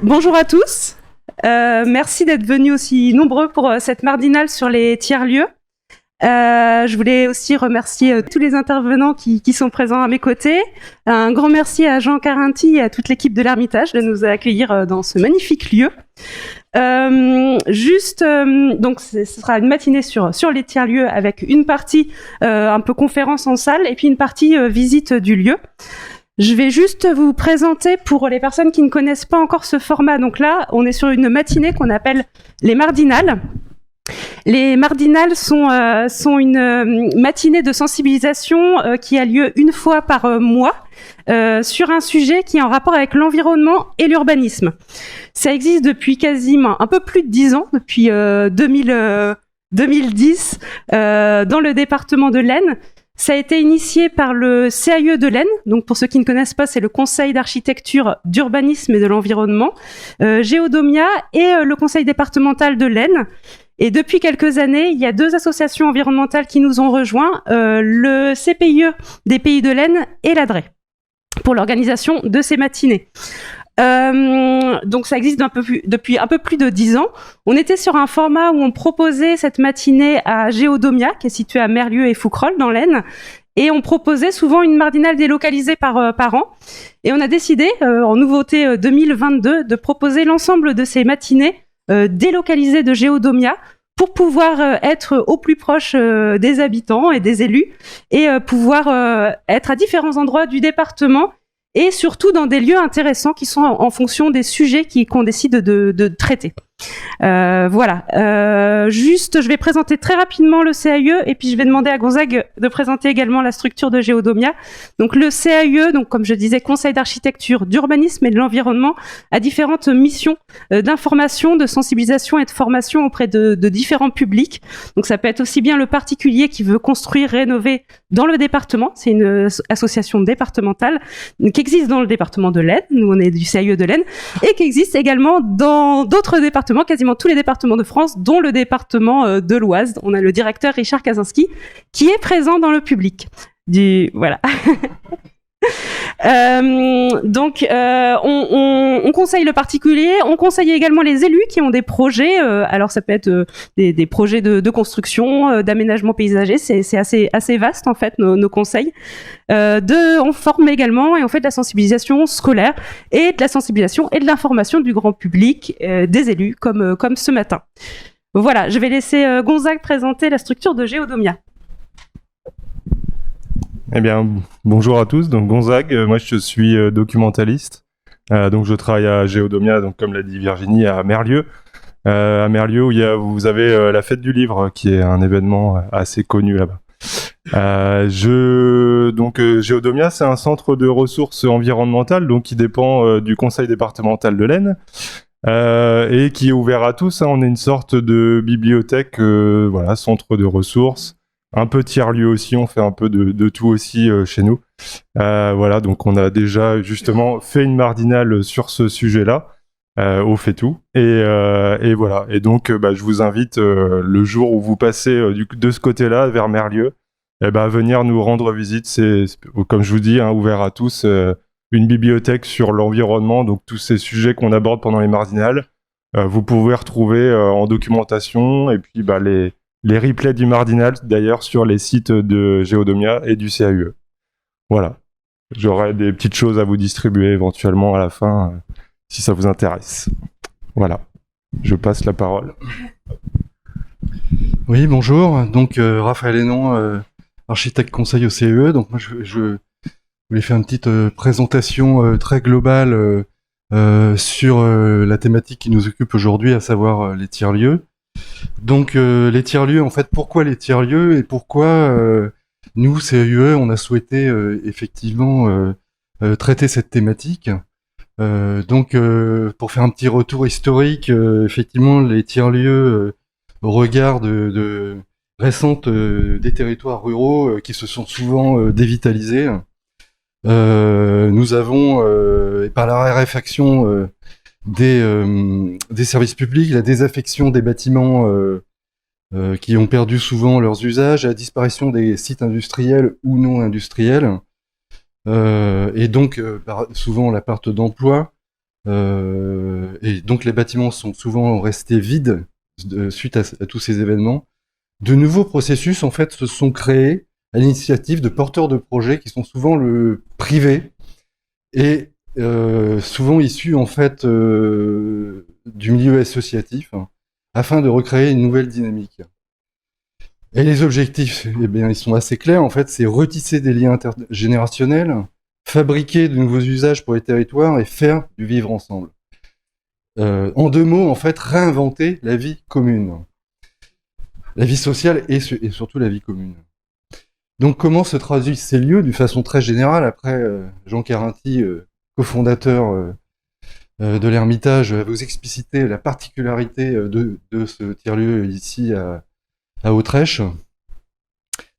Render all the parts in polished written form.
Bonjour à tous. Merci d'être venus aussi nombreux pour cette Mardinale sur les tiers-lieux. Je voulais aussi remercier tous les intervenants qui sont présents à mes côtés. Un grand merci à Jean Carinti et à toute l'équipe de l'Ermitage de nous accueillir dans ce magnifique lieu. Donc ce sera une matinée sur les tiers-lieux avec une partie un peu conférence en salle et puis une partie visite du lieu. Je vais juste vous présenter pour les personnes qui ne connaissent pas encore ce format. Donc là, on est sur une matinée qu'on appelle les Mardinales. Les Mardinales sont une matinée de sensibilisation qui a lieu une fois par mois sur un sujet qui est en rapport avec l'environnement et l'urbanisme. Ça existe depuis quasiment un peu plus de 10 ans, depuis 2010, dans le département de l'Aisne. Ça a été initié par le CAIE de l'Aisne. Donc, pour ceux qui ne connaissent pas, c'est le Conseil d'architecture, d'urbanisme et de l'environnement, Géodomia et le Conseil départemental de l'Aisne. Et depuis quelques années, il y a 2 associations environnementales qui nous ont rejoints, le CPIE des Pays de l'Aisne et l'ADRE, pour l'organisation de ces matinées. Donc ça existe depuis un peu plus de 10 ans. On était sur un format où on proposait cette matinée à Géodomia, qui est située à Merlieu et Fouquerolles dans l'Aisne, et on proposait souvent une Mardinale délocalisée par an. Et on a décidé, en nouveauté 2022, de proposer l'ensemble de ces matinées délocalisées de Géodomia pour pouvoir être au plus proche des habitants et des élus et pouvoir être à différents endroits du département et surtout dans des lieux intéressants qui sont en fonction des sujets qu'on décide de traiter. Voilà. Je vais présenter très rapidement le CAIE et puis je vais demander à Gonzague de présenter également la structure de Géodomia. Donc le CAIE, donc comme je disais, Conseil d'architecture, d'urbanisme et de l'environnement, a différentes missions d'information, de sensibilisation et de formation auprès de différents publics. Donc ça peut être aussi bien le particulier qui veut construire, rénover dans le département. C'est une association départementale qui existe dans le département de l'Aisne. Nous, on est du CAIE de l'Aisne et qui existe également dans d'autres départements, quasiment tous les départements de France, dont le département de l'Oise. On a le directeur Richard Kaczynski qui est présent dans le public. Voilà. On conseille le particulier, on conseille également les élus qui ont des projets, alors ça peut être des projets de construction, d'aménagement paysager, c'est assez vaste en fait nos conseils. On forme également et on fait de la sensibilisation scolaire et de la sensibilisation et de l'information du grand public, des élus comme ce matin. Voilà, je vais laisser Gonzague présenter la structure de Géodomia. Eh bien, bonjour à tous. Donc Gonzague, moi je suis documentaliste. Donc je travaille à Géodomia, donc comme l'a dit Virginie, à Merlieu. À Merlieu où vous avez la fête du livre, qui est un événement assez connu là-bas. Géodomia, c'est un centre de ressources environnementales, donc qui dépend du conseil départemental de l'Aisne. Et qui est ouvert à tous. On est une sorte de bibliothèque, centre de ressources. Un peu tiers-lieu aussi, on fait un peu de tout aussi chez nous. Donc on a déjà justement fait une Mardinale sur ce sujet-là, au fait tout. Et voilà. Et donc je vous invite le jour où vous passez de ce côté-là vers Merlieu, à venir nous rendre visite. C'est comme je vous dis, ouvert à tous. Une bibliothèque sur l'environnement, donc tous ces sujets qu'on aborde pendant les Mardinales. Vous pouvez retrouver en documentation et puis les replays du Mardinal, d'ailleurs, sur les sites de Géodomia et du CAUE. Voilà. J'aurai des petites choses à vous distribuer éventuellement à la fin, si ça vous intéresse. Voilà. Je passe la parole. Oui, bonjour. Donc, Raphaël Hénon, architecte conseil au CAUE. Donc, moi, je voulais faire une petite présentation très globale sur la thématique qui nous occupe aujourd'hui, à savoir les tiers-lieux. Donc les tiers-lieux, en fait, pourquoi les tiers-lieux et pourquoi nous, CAUE, on a souhaité effectivement traiter cette thématique. Pour faire un petit retour historique, effectivement, les tiers-lieux au regard de récentes des territoires ruraux qui se sont souvent dévitalisés. Nous avons, par la raréfaction des services publics, la désaffection des bâtiments qui ont perdu souvent leurs usages, la disparition des sites industriels ou non industriels, et donc souvent la perte d'emploi, Et donc les bâtiments sont souvent restés vides suite à tous ces événements. De nouveaux processus en fait se sont créés à l'initiative de porteurs de projets qui sont souvent le privé et souvent issus en fait du milieu associatif, afin de recréer une nouvelle dynamique. Et les objectifs, eh bien, ils sont assez clairs en fait, c'est retisser des liens intergénérationnels, fabriquer de nouveaux usages pour les territoires et faire du vivre ensemble. En deux mots, en fait, réinventer la vie commune. La vie sociale et surtout la vie commune. Donc comment se traduisent ces lieux d'une façon très générale? Après, Jean Carinti, cofondateur de l'Ermitage, va vous expliciter la particularité de ce tiers-lieu ici à Autrèche.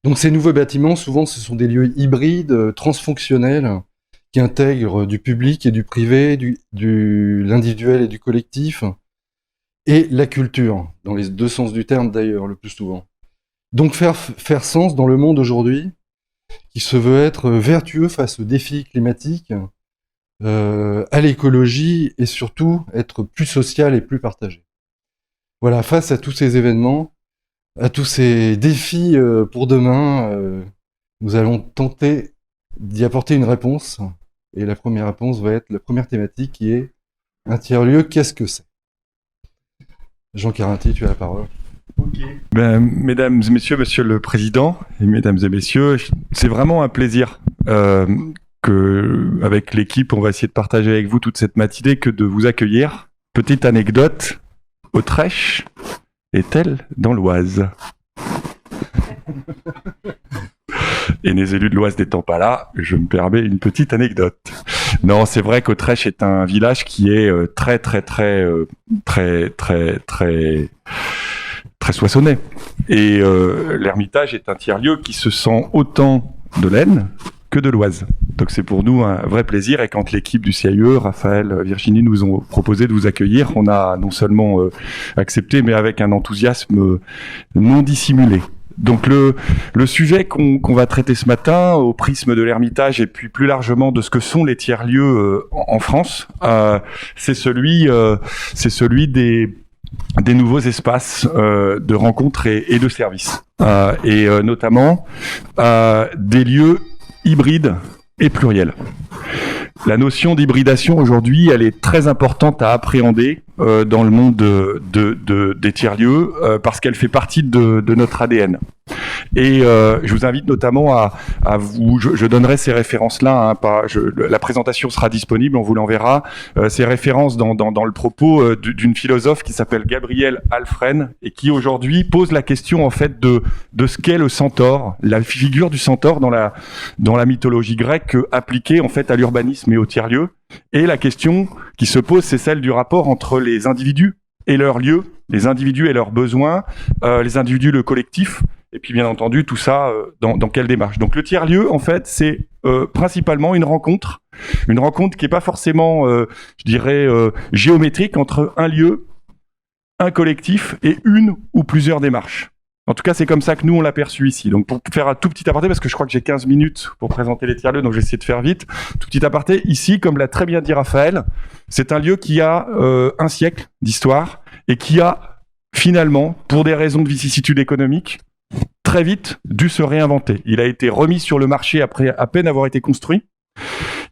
Donc ces nouveaux bâtiments, souvent, ce sont des lieux hybrides, transfonctionnels, qui intègrent du public et du privé, l'individuel et du collectif, et la culture, dans les deux sens du terme d'ailleurs, le plus souvent. Donc faire sens dans le monde aujourd'hui, qui se veut être vertueux face aux défis climatiques, à l'écologie, et surtout être plus social et plus partagé. Voilà, face à tous ces événements, à tous ces défis pour demain, nous allons tenter d'y apporter une réponse. Et la première réponse va être la première thématique qui est un tiers-lieu, qu'est-ce que c'est? Jean Carinti, tu as la parole. Okay. Mesdames et messieurs, monsieur le président, et mesdames et messieurs, c'est vraiment un plaisir que, avec l'équipe, on va essayer de partager avec vous toute cette matinée, que de vous accueillir. Petite anecdote, Autrèche est-elle dans l'Oise? Et les élus de l'Oise n'étant pas là, je me permets une petite anecdote. Non, c'est vrai qu'Autrèche est un village qui est très soissonnais. Et l'Ermitage est un tiers-lieu qui se sent autant de l'Aisne que de l'Oise. Donc c'est pour nous un vrai plaisir. Et quand l'équipe du CIE, Raphaël, Virginie, nous ont proposé de vous accueillir, on a non seulement accepté, mais avec un enthousiasme non dissimulé. Donc le sujet qu'on va traiter ce matin au prisme de l'Ermitage et puis plus largement de ce que sont les tiers-lieux en France, c'est celui des nouveaux espaces de rencontres et de services, et notamment des lieux hybrides et pluriels. La notion d'hybridation aujourd'hui, elle est très importante à appréhender dans le monde des tiers-lieux parce qu'elle fait partie de notre ADN. Et je vous invite notamment à vous, je donnerai ces références-là, la présentation sera disponible, on vous l'enverra, ces références dans le propos d'une philosophe qui s'appelle Gabrielle Alfren et qui aujourd'hui pose la question en fait de ce qu'est le centaure, la figure du centaure dans la mythologie grecque appliquée en fait à l'urbanisme et au tiers-lieu. Et la question qui se pose, c'est celle du rapport entre les individus et leurs lieux, les individus et leurs besoins, les individus, le collectif. Et puis bien entendu, tout ça dans quelle démarche. Donc le tiers-lieu, en fait, c'est principalement une rencontre qui n'est pas forcément, je dirais, géométrique entre un lieu, un collectif et une ou plusieurs démarches. En tout cas, c'est comme ça que nous, on l'a perçu ici. Donc pour faire un tout petit aparté, parce que je crois que j'ai 15 minutes pour présenter les tiers-lieux, donc j'essaie de faire vite. Tout petit aparté, ici, comme l'a très bien dit Raphaël, c'est un lieu qui a un siècle d'histoire et qui a finalement, pour des raisons de vicissitude économique, très vite dû se réinventer. Il a été remis sur le marché après à peine avoir été construit.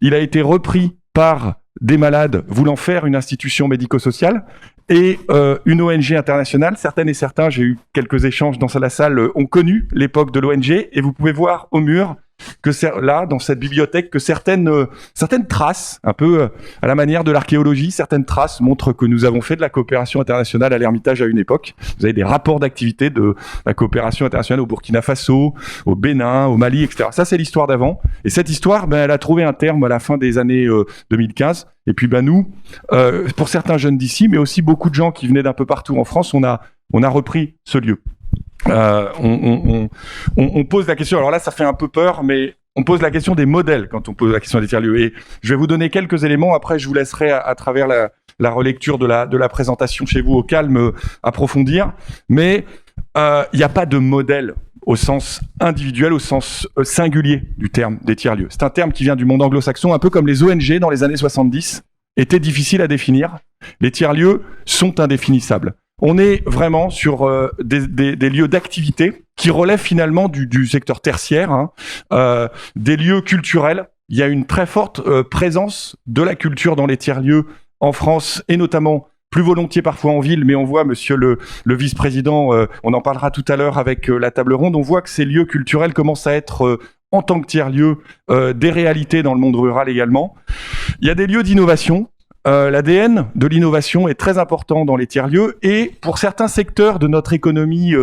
Il a été repris par des malades voulant faire une institution médico-sociale et une ONG internationale. Certaines et certains, j'ai eu quelques échanges dans la salle, ont connu l'époque de l'ONG et vous pouvez voir au mur que là, dans cette bibliothèque, que certaines traces, un peu à la manière de l'archéologie, certaines traces montrent que nous avons fait de la coopération internationale à l'Ermitage à une époque. Vous avez des rapports d'activité de la coopération internationale au Burkina Faso, au Bénin, au Mali, etc. Ça, c'est l'histoire d'avant. Et cette histoire, elle a trouvé un terme à la fin des années 2015. Et puis, nous, pour certains jeunes d'ici, mais aussi beaucoup de gens qui venaient d'un peu partout en France, on a repris ce lieu. On pose la question, alors là ça fait un peu peur, mais on pose la question des modèles quand on pose la question des tiers-lieux. Et je vais vous donner quelques éléments, après je vous laisserai à travers la relecture de la présentation chez vous au calme approfondir. Mais il n'y a pas de modèle au sens individuel, au sens singulier du terme des tiers-lieux. C'est un terme qui vient du monde anglo-saxon, un peu comme les ONG dans les années 70. était difficile à définir. Les tiers-lieux sont indéfinissables. On est vraiment sur des lieux d'activité qui relèvent finalement du secteur tertiaire, des lieux culturels. Il y a une très forte présence de la culture dans les tiers-lieux en France, et notamment plus volontiers parfois en ville, mais on voit, monsieur le vice-président, on en parlera tout à l'heure avec la table ronde, on voit que ces lieux culturels commencent à être, en tant que tiers-lieux, des réalités dans le monde rural également. Il y a des lieux d'innovation. L'ADN de l'innovation est très important dans les tiers-lieux, et pour certains secteurs de notre économie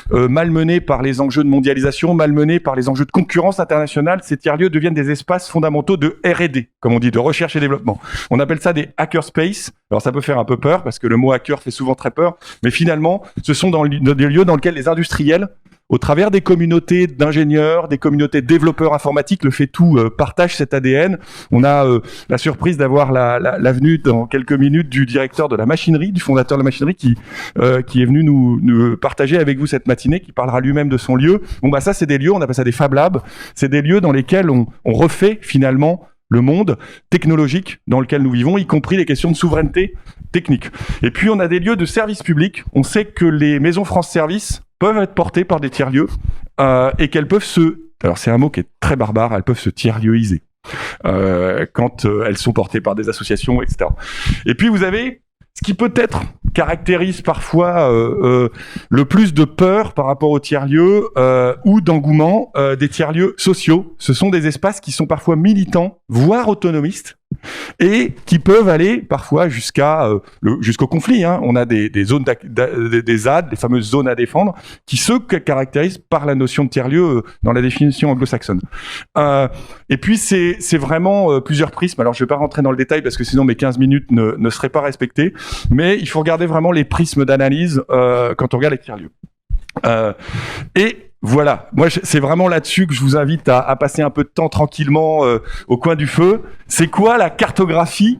malmenés par les enjeux de mondialisation, malmenés par les enjeux de concurrence internationale, ces tiers-lieux deviennent des espaces fondamentaux de R&D, comme on dit, de recherche et développement. On appelle ça des hackerspace. Alors ça peut faire un peu peur, parce que le mot hacker fait souvent très peur, mais finalement, ce sont des lieux dans lesquels les industriels, au travers des communautés d'ingénieurs, des communautés de développeurs informatiques, le FETOU partage cet ADN. On a la surprise d'avoir la venue dans quelques minutes du directeur de la machinerie, du fondateur de la machinerie, qui est venu nous partager avec vous cette matinée, qui parlera lui-même de son lieu. Bon bah ça, c'est des lieux, on appelle ça des Fab Labs. C'est des lieux dans lesquels on refait finalement le monde technologique dans lequel nous vivons, y compris les questions de souveraineté technique. Et puis on a des lieux de service public. On sait que les maisons France Service peuvent être portées par des tiers-lieux et qu'elles peuvent alors c'est un mot qui est très barbare, elles peuvent se tiers-lieuiser quand elles sont portées par des associations, etc. Et puis vous avez ce qui peut-être caractérise parfois le plus de peur par rapport aux tiers-lieux ou d'engouement des tiers-lieux sociaux. Ce sont des espaces qui sont parfois militants, voire autonomistes, et qui peuvent aller parfois jusqu'au conflit. On a des zones des ZAD, les fameuses zones à défendre, qui se caractérisent par la notion de tiers-lieu dans la définition anglo-saxonne. Et puis c'est vraiment plusieurs prismes. Alors je vais pas rentrer dans le détail parce que sinon mes 15 minutes ne seraient pas respectées, mais il faut regarder vraiment les prismes d'analyse quand on regarde les tiers-lieux. Et voilà, moi c'est vraiment là-dessus que je vous invite à passer un peu de temps tranquillement au coin du feu. C'est quoi la cartographie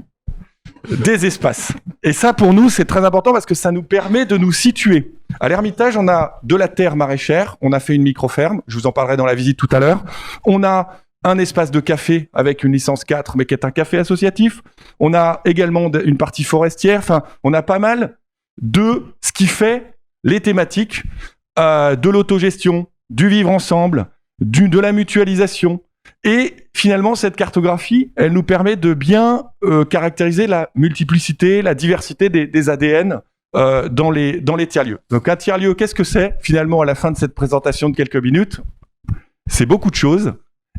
des espaces? Et ça, pour nous, c'est très important parce que ça nous permet de nous situer. À l'Ermitage, on a de la terre maraîchère, on a fait une micro-ferme, je vous en parlerai dans la visite tout à l'heure. On a un espace de café avec une licence 4, mais qui est un café associatif. On a également une partie forestière. Enfin, on a pas mal de ce qui fait les thématiques de l'autogestion, du vivre ensemble, de la mutualisation. Et finalement, cette cartographie, elle nous permet de bien caractériser la multiplicité, la diversité des ADN dans les tiers-lieux. Donc un tiers-lieu, qu'est-ce que c'est finalement à la fin de cette présentation de quelques minutes? C'est beaucoup de choses.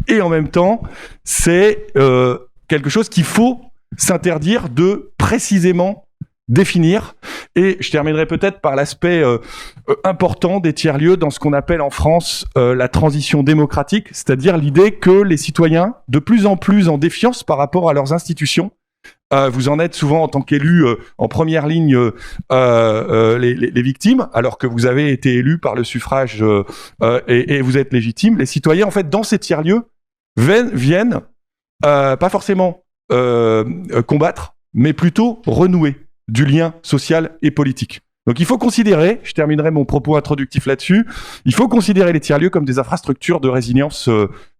Et en même temps, c'est quelque chose qu'il faut s'interdire de précisément définir. Et je terminerai peut-être par l'aspect important des tiers-lieux dans ce qu'on appelle en France la transition démocratique, c'est-à-dire l'idée que les citoyens, de plus en plus en défiance par rapport à leurs institutions, vous en êtes souvent en tant qu'élus en première ligne les victimes, alors que vous avez été élus par le suffrage et vous êtes légitimes. Les citoyens, en fait, dans ces tiers-lieux, viennent pas forcément combattre, mais plutôt renouer du lien social et politique. Donc il faut considérer, je terminerai mon propos introductif là-dessus, il faut considérer les tiers-lieux comme des infrastructures de résilience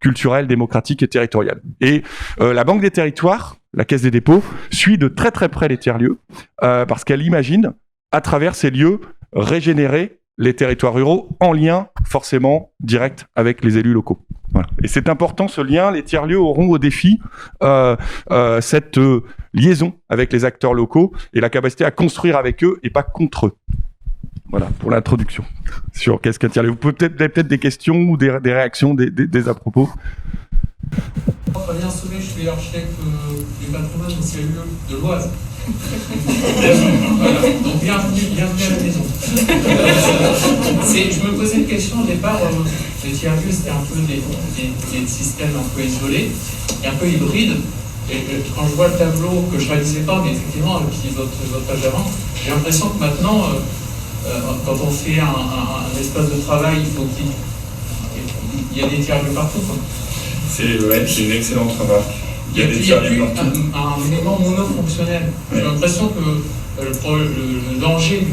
culturelle, démocratique et territoriale. Et la Banque des Territoires, la Caisse des dépôts, suit de très très près les tiers-lieux parce qu'elle imagine, à travers ces lieux, régénérer les territoires ruraux en lien forcément direct avec les élus locaux. Voilà. Et c'est important ce lien, les tiers-lieux auront au défi cette liaison avec les acteurs locaux et la capacité à construire avec eux et pas contre eux. Voilà pour l'introduction sur qu'est-ce qu'un tiers-lieu. Vous pouvez peut-être des questions ou des réactions, des à propos. Fabien Sauvé, je suis architecte du patrimoine du CLE de l'Oise. Voilà. Donc bienvenue à la maison. Je me posais une question au départ. Les tiers-lieux, c'était un peu des systèmes un peu isolés et un peu hybrides. Et quand je vois le tableau que je ne réalisais pas, mais effectivement, qui est votre page d'avant, j'ai l'impression que maintenant, quand on fait un espace de travail, il faut qu'il y ait des tiers-lieux partout, quoi. C'est une excellente remarque. Il n'y a plus un élément monofonctionnel. J'ai l'impression que le danger,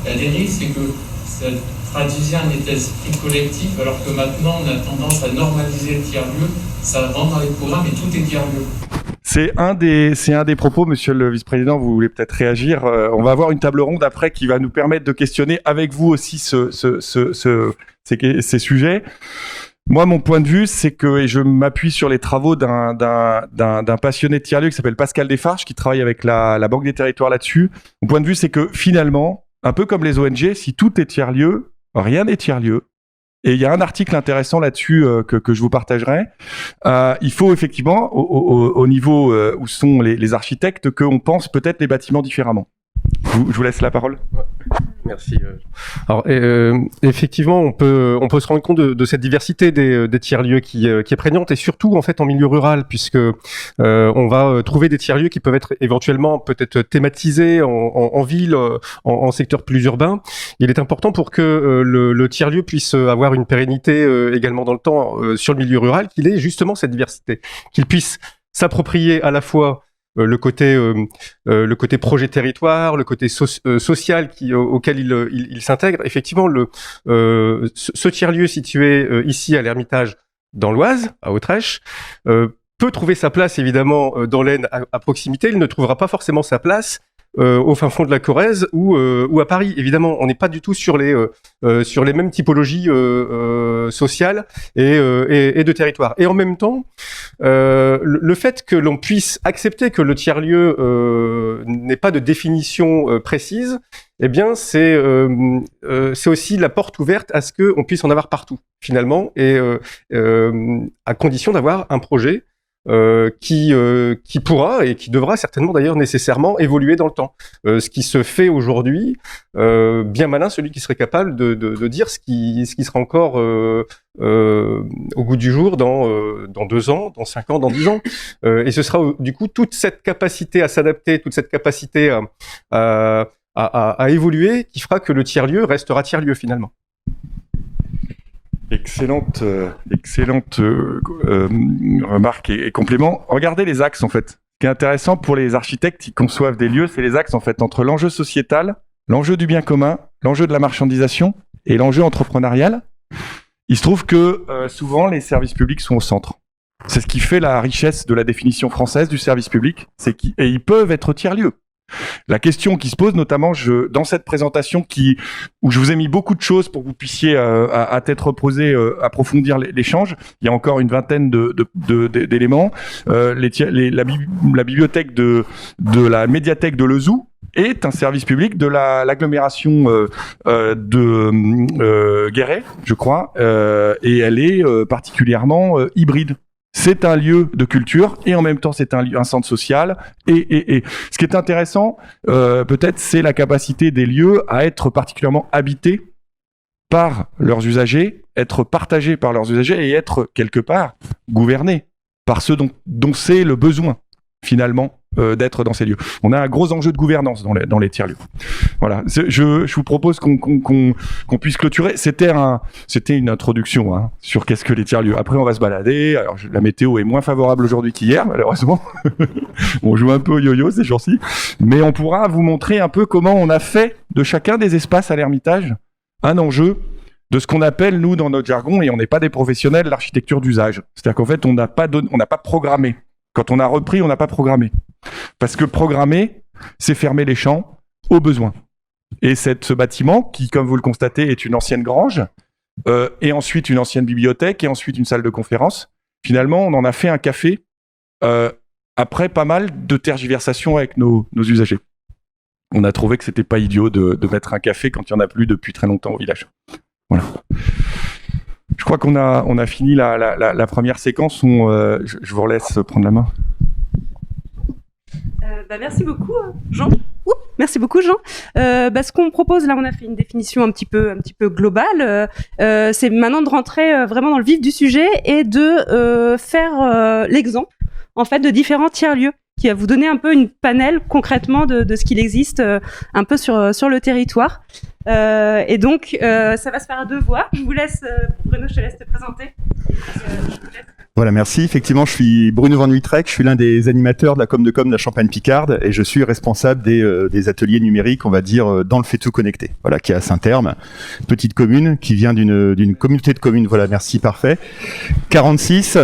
la dérive, c'est que ça traduisait un état d'esprit collectif, alors que maintenant on a tendance à normaliser le tiers-lieu, ça rentre dans les programmes et tout est tiers-lieu. C'est un des propos, monsieur le vice-président, vous voulez peut-être réagir. On va avoir une table ronde après qui va nous permettre de questionner avec vous aussi ces sujets. Moi, mon point de vue, c'est que, et je m'appuie sur les travaux d'un passionné de tiers-lieux qui s'appelle Pascal Desfarges, qui travaille avec la Banque des Territoires là-dessus. Mon point de vue, c'est que finalement, un peu comme les ONG, si tout est tiers-lieu, rien n'est tiers-lieu. Et il y a un article intéressant là-dessus que je vous partagerai. Il faut effectivement, au niveau où sont les architectes, qu'on pense peut-être les bâtiments différemment. Je vous laisse la parole. Merci. Alors, effectivement, on peut se rendre compte de cette diversité des tiers-lieux qui est prégnante, et surtout en fait en milieu rural, puisque on va trouver des tiers-lieux qui peuvent être éventuellement peut-être thématisés en ville, en secteur plus urbain. Il est important pour que le tiers-lieu puisse avoir une pérennité également dans le temps sur le milieu rural, qu'il ait justement cette diversité, qu'il puisse s'approprier à la fois le côté projet territoire, le côté social auquel il s'intègre. Effectivement, ce tiers-lieu situé ici à l'Ermitage dans l'Oise, à Autrèche, peut trouver sa place évidemment dans l'Aisne à proximité. Il ne trouvera pas forcément sa place au fin fond de la Corrèze ou à Paris. Évidemment, on n'est pas du tout sur les mêmes typologies sociales et de territoire. Et en même temps, le fait que l'on puisse accepter que le tiers-lieu n'ait pas de définition précise, eh bien, c'est aussi la porte ouverte à ce qu'on puisse en avoir partout, finalement, et à condition d'avoir un projet qui pourra et qui devra certainement d'ailleurs nécessairement évoluer dans le temps. Ce qui se fait aujourd'hui, bien malin celui qui serait capable de dire ce qui sera encore au goût du jour dans 2 ans, dans 5 ans, dans 10 ans. Et ce sera du coup toute cette capacité à s'adapter, toute cette capacité à évoluer qui fera que le tiers-lieu restera tiers-lieu finalement. Excellente remarque et complément. Regardez les axes en fait. Ce qui est intéressant pour les architectes qui conçoivent des lieux, c'est les axes en fait entre l'enjeu sociétal, l'enjeu du bien commun, l'enjeu de la marchandisation et l'enjeu entrepreneurial. Il se trouve que souvent les services publics sont au centre. C'est ce qui fait la richesse de la définition française du service public, et ils peuvent être tiers-lieux. La question qui se pose, notamment dans cette présentation où je vous ai mis beaucoup de choses pour que vous puissiez à tête reposée approfondir l'échange. Il y a encore une vingtaine d'éléments. La bibliothèque de la médiathèque de Lezou est un service public de l'agglomération de Guéret, je crois, et elle est particulièrement hybride. C'est un lieu de culture et en même temps c'est un centre social. Et ce qui est intéressant, peut-être, c'est la capacité des lieux à être particulièrement habités par leurs usagers, être partagés par leurs usagers et être quelque part gouvernés par ceux dont c'est le besoin finalement d'être dans ces lieux. On a un gros enjeu de gouvernance dans les tiers-lieux. Voilà. Je vous propose qu'on puisse clôturer. C'était une introduction sur qu'est-ce que les tiers-lieux. Après, on va se balader. Alors, la météo est moins favorable aujourd'hui qu'hier, malheureusement. On joue un peu au yo-yo ces jours-ci. Mais on pourra vous montrer un peu comment on a fait de chacun des espaces à l'Ermitage un enjeu de ce qu'on appelle, nous, dans notre jargon, et on n'est pas des professionnels, l'architecture d'usage. C'est-à-dire qu'en fait, on n'a pas programmé. Quand on a repris, on n'a pas programmé. Parce que programmer, c'est fermer les champs aux besoins. Et ce bâtiment, qui, comme vous le constatez, est une ancienne grange, et ensuite une ancienne bibliothèque, et ensuite une salle de conférence, finalement, on en a fait un café après pas mal de tergiversations avec nos usagers. On a trouvé que c'était pas idiot de mettre un café quand il n'y en a plus depuis très longtemps au village. Voilà. Je crois qu'on a fini la première séquence. Je vous relaisse prendre la main. Merci beaucoup, Jean. Merci beaucoup, Jean. Ce qu'on propose là, on a fait une définition un petit peu globale. C'est maintenant de rentrer vraiment dans le vif du sujet et de faire l'exemple en fait de différents tiers-lieux qui va vous donner un peu une panel concrètement de ce qu'il existe un peu sur le territoire. Et donc, ça va se faire à 2 voix. Je vous laisse, Bruno, je te laisse te présenter. Voilà, merci. Effectivement, je suis Bruno Van Nuitrecht, je suis l'un des animateurs de la com de la Champagne-Picarde et je suis responsable des ateliers numériques, on va dire, dans le Fait-Tout Connecté, voilà, qui est à Saint-Herme, petite commune qui vient d'une communauté de communes. Voilà, merci, parfait. 46.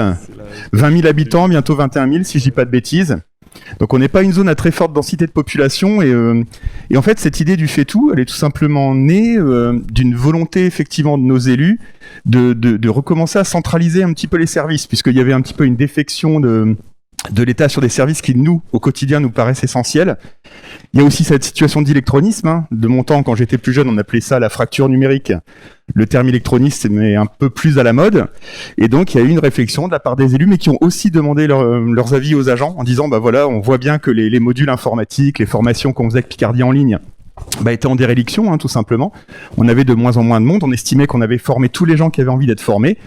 20 000 habitants, bientôt 21 000 si je dis pas de bêtises. Donc on n'est pas une zone à très forte densité de population et en fait cette idée du fait-tout, elle est tout simplement née d'une volonté effectivement de nos élus de recommencer à centraliser un petit peu les services, puisqu'il y avait un petit peu une défection de l'État sur des services qui, nous, au quotidien, nous paraissent essentiels. Il y a aussi cette situation d'électronisme. Hein. De mon temps, quand j'étais plus jeune, on appelait ça la fracture numérique. Le terme électronisme est un peu plus à la mode. Et donc, il y a eu une réflexion de la part des élus, mais qui ont aussi demandé leurs avis aux agents en disant, bah voilà, on voit bien que les modules informatiques, les formations qu'on faisait avec Picardie en ligne, étaient en déréliction, hein, tout simplement. On avait de moins en moins de monde. On estimait qu'on avait formé tous les gens qui avaient envie d'être formés.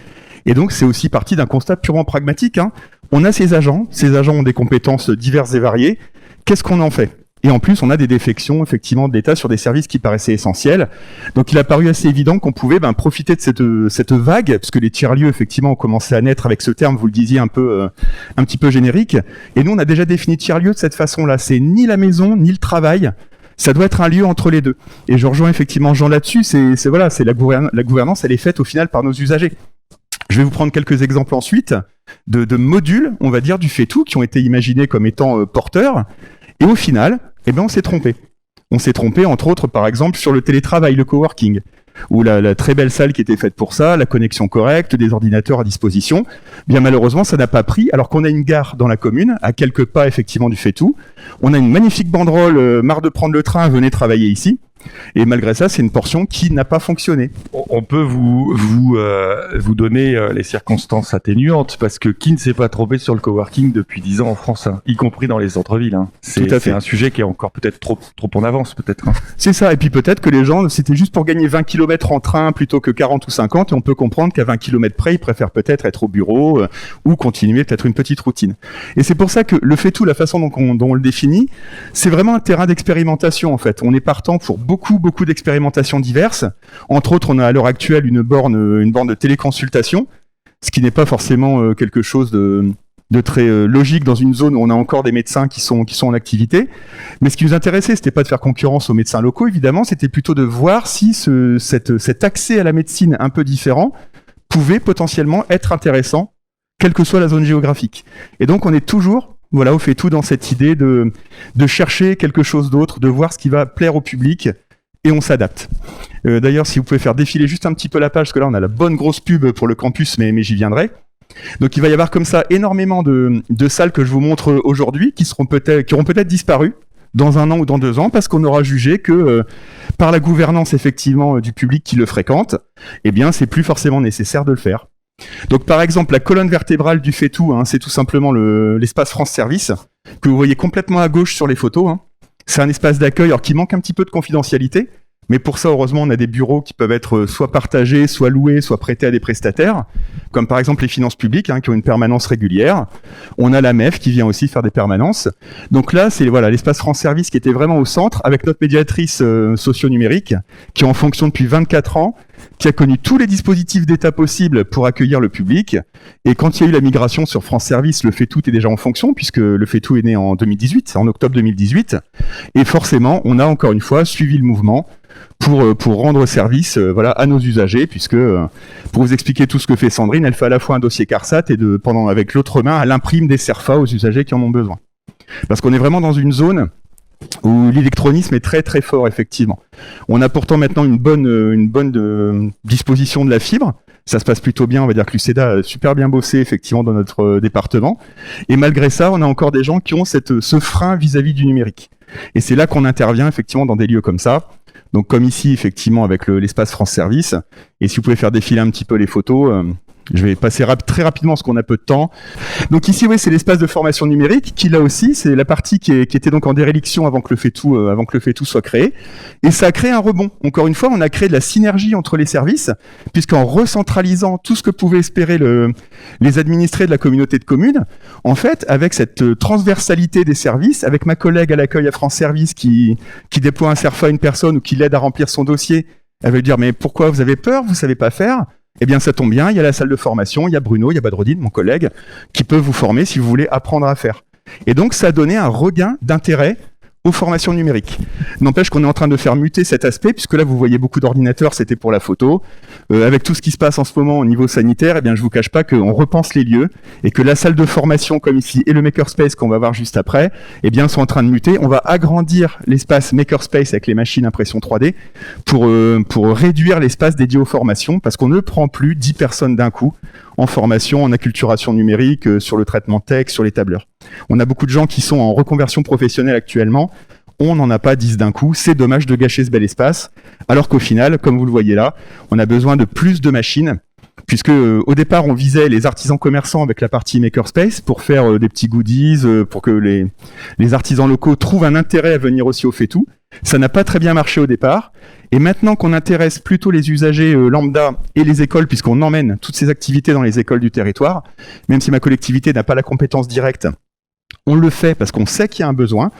Et donc, c'est aussi parti d'un constat purement pragmatique. Hein. On a ces agents ont des compétences diverses et variées. Qu'est-ce qu'on en fait ? Et en plus, on a des défections, effectivement, de l'État sur des services qui paraissaient essentiels. Donc, il a paru assez évident qu'on pouvait profiter de cette vague, parce que les tiers-lieux, effectivement, ont commencé à naître avec ce terme, vous le disiez, un petit peu générique. Et nous, on a déjà défini tiers-lieu de cette façon-là. C'est ni la maison, ni le travail. Ça doit être un lieu entre les deux. Et je rejoins effectivement Jean là-dessus. C'est la gouvernance, elle est faite au final par nos usagers. Je vais vous prendre quelques exemples ensuite de modules, on va dire, du fait-tout qui ont été imaginés comme étant porteurs. Et au final, on s'est trompé. On s'est trompé, entre autres, par exemple, sur le télétravail, le coworking, où la très belle salle qui était faite pour ça, la connexion correcte, des ordinateurs à disposition. Bien malheureusement, ça n'a pas pris, alors qu'on a une gare dans la commune, à quelques pas effectivement du fait-tout. On a une magnifique banderole, marre de prendre le train, venez travailler ici. Et malgré ça, c'est une portion qui n'a pas fonctionné. On peut vous donner les circonstances atténuantes, parce que qui ne s'est pas trompé sur le coworking depuis 10 ans en France, hein, y compris dans les centres-villes. Hein. C'est un sujet qui est encore peut-être trop en avance, peut-être. Hein. C'est ça, et puis peut-être que les gens, c'était juste pour gagner 20 km en train plutôt que 40 ou 50, et on peut comprendre qu'à 20 km près, ils préfèrent peut-être être au bureau ou continuer peut-être une petite routine. Et c'est pour ça que le fait-tout, la façon dont on le définit, c'est vraiment un terrain d'expérimentation en fait. On est partant pour beaucoup d'expérimentations diverses. Entre autres, on a à l'heure actuelle une borne de téléconsultation, ce qui n'est pas forcément quelque chose de très logique dans une zone où on a encore des médecins qui sont en activité. Mais ce qui nous intéressait, c'était pas de faire concurrence aux médecins locaux, évidemment, c'était plutôt de voir si cet accès à la médecine un peu différent pouvait potentiellement être intéressant, quelle que soit la zone géographique. Et donc, on est toujours au fait-tout dans cette idée de chercher quelque chose d'autre, de voir ce qui va plaire au public, et on s'adapte. D'ailleurs, si vous pouvez faire défiler juste un petit peu la page, parce que là, on a la bonne grosse pub pour le campus, mais j'y viendrai. Donc, il va y avoir comme ça énormément de salles que je vous montre aujourd'hui, qui auront peut-être disparu dans 1 an ou dans 2 ans, parce qu'on aura jugé que, par la gouvernance, effectivement, du public qui le fréquente, c'est plus forcément nécessaire de le faire. Donc par exemple, la colonne vertébrale du fait-tout, hein, c'est tout simplement l'espace France Service, que vous voyez complètement à gauche sur les photos. Hein. C'est un espace d'accueil qui manque un petit peu de confidentialité, mais pour ça, heureusement, on a des bureaux qui peuvent être soit partagés, soit loués, soit prêtés à des prestataires, comme par exemple les finances publiques, hein, qui ont une permanence régulière. On a la MEF qui vient aussi faire des permanences. Donc là, c'est l'espace France Service qui était vraiment au centre, avec notre médiatrice socio-numérique, qui est en fonction depuis 24 ans, qui a connu tous les dispositifs d'État possibles pour accueillir le public. Et quand il y a eu la migration sur France Service, le fait-tout est déjà en fonction, puisque le fait-tout est né en 2018, en octobre 2018. Et forcément, on a encore une fois suivi le mouvement pour rendre service à nos usagers, puisque pour vous expliquer tout ce que fait Sandrine, elle fait à la fois un dossier CARSAT et avec l'autre main, elle imprime des CERFA aux usagers qui en ont besoin. Parce qu'on est vraiment dans une zone où l'électronisme est très très fort, effectivement. On a pourtant maintenant une bonne disposition de la fibre. Ça se passe plutôt bien, on va dire que l'UCEDA a super bien bossé effectivement dans notre département. Et malgré ça, on a encore des gens qui ont ce frein vis-à-vis du numérique. Et c'est là qu'on intervient effectivement dans des lieux comme ça. Donc comme ici, effectivement, avec l'espace France Service. Et si vous pouvez faire défiler un petit peu les photos... je vais passer très rapidement parce qu'on a peu de temps. Donc ici, c'est l'espace de formation numérique qui, là aussi, c'est la partie qui était donc en déréliction avant que le fait-tout soit créé. Et ça a créé un rebond. Encore une fois, on a créé de la synergie entre les services, puisqu'en recentralisant tout ce que pouvaient espérer les administrés de la communauté de communes, en fait, avec cette transversalité des services, avec ma collègue à l'accueil à France Service qui déploie un CERFA à une personne ou qui l'aide à remplir son dossier, elle va lui dire « Mais pourquoi vous avez peur? Vous savez pas faire ?» Eh bien, ça tombe bien, il y a la salle de formation, il y a Bruno, il y a Badrodine, mon collègue, qui peuvent vous former si vous voulez apprendre à faire. Et donc, ça a donné un regain d'intérêt aux formations numériques. N'empêche qu'on est en train de faire muter cet aspect, puisque là vous voyez beaucoup d'ordinateurs, c'était pour la photo. Avec tout ce qui se passe en ce moment au niveau sanitaire, eh bien je vous cache pas qu'on repense les lieux et que la salle de formation comme ici et le makerspace qu'on va voir juste après, eh bien sont en train de muter. On va agrandir l'espace makerspace avec les machines impression 3D pour réduire l'espace dédié aux formations, parce qu'on ne prend plus 10 personnes d'un coup en formation, en acculturation numérique, sur le traitement texte, sur les tableurs. On a beaucoup de gens qui sont en reconversion professionnelle actuellement. On n'en a pas 10 d'un coup. C'est dommage de gâcher ce bel espace. Alors qu'au final, comme vous le voyez là, on a besoin de plus de machines, puisque au départ, on visait les artisans commerçants avec la partie makerspace pour faire des petits goodies, pour que les artisans locaux trouvent un intérêt à venir aussi au Fait-Tout. Ça n'a pas très bien marché au départ. Et maintenant qu'on intéresse plutôt les usagers lambda et les écoles, puisqu'on emmène toutes ces activités dans les écoles du territoire, même si ma collectivité n'a pas la compétence directe, on le fait parce qu'on sait qu'il y a un besoin.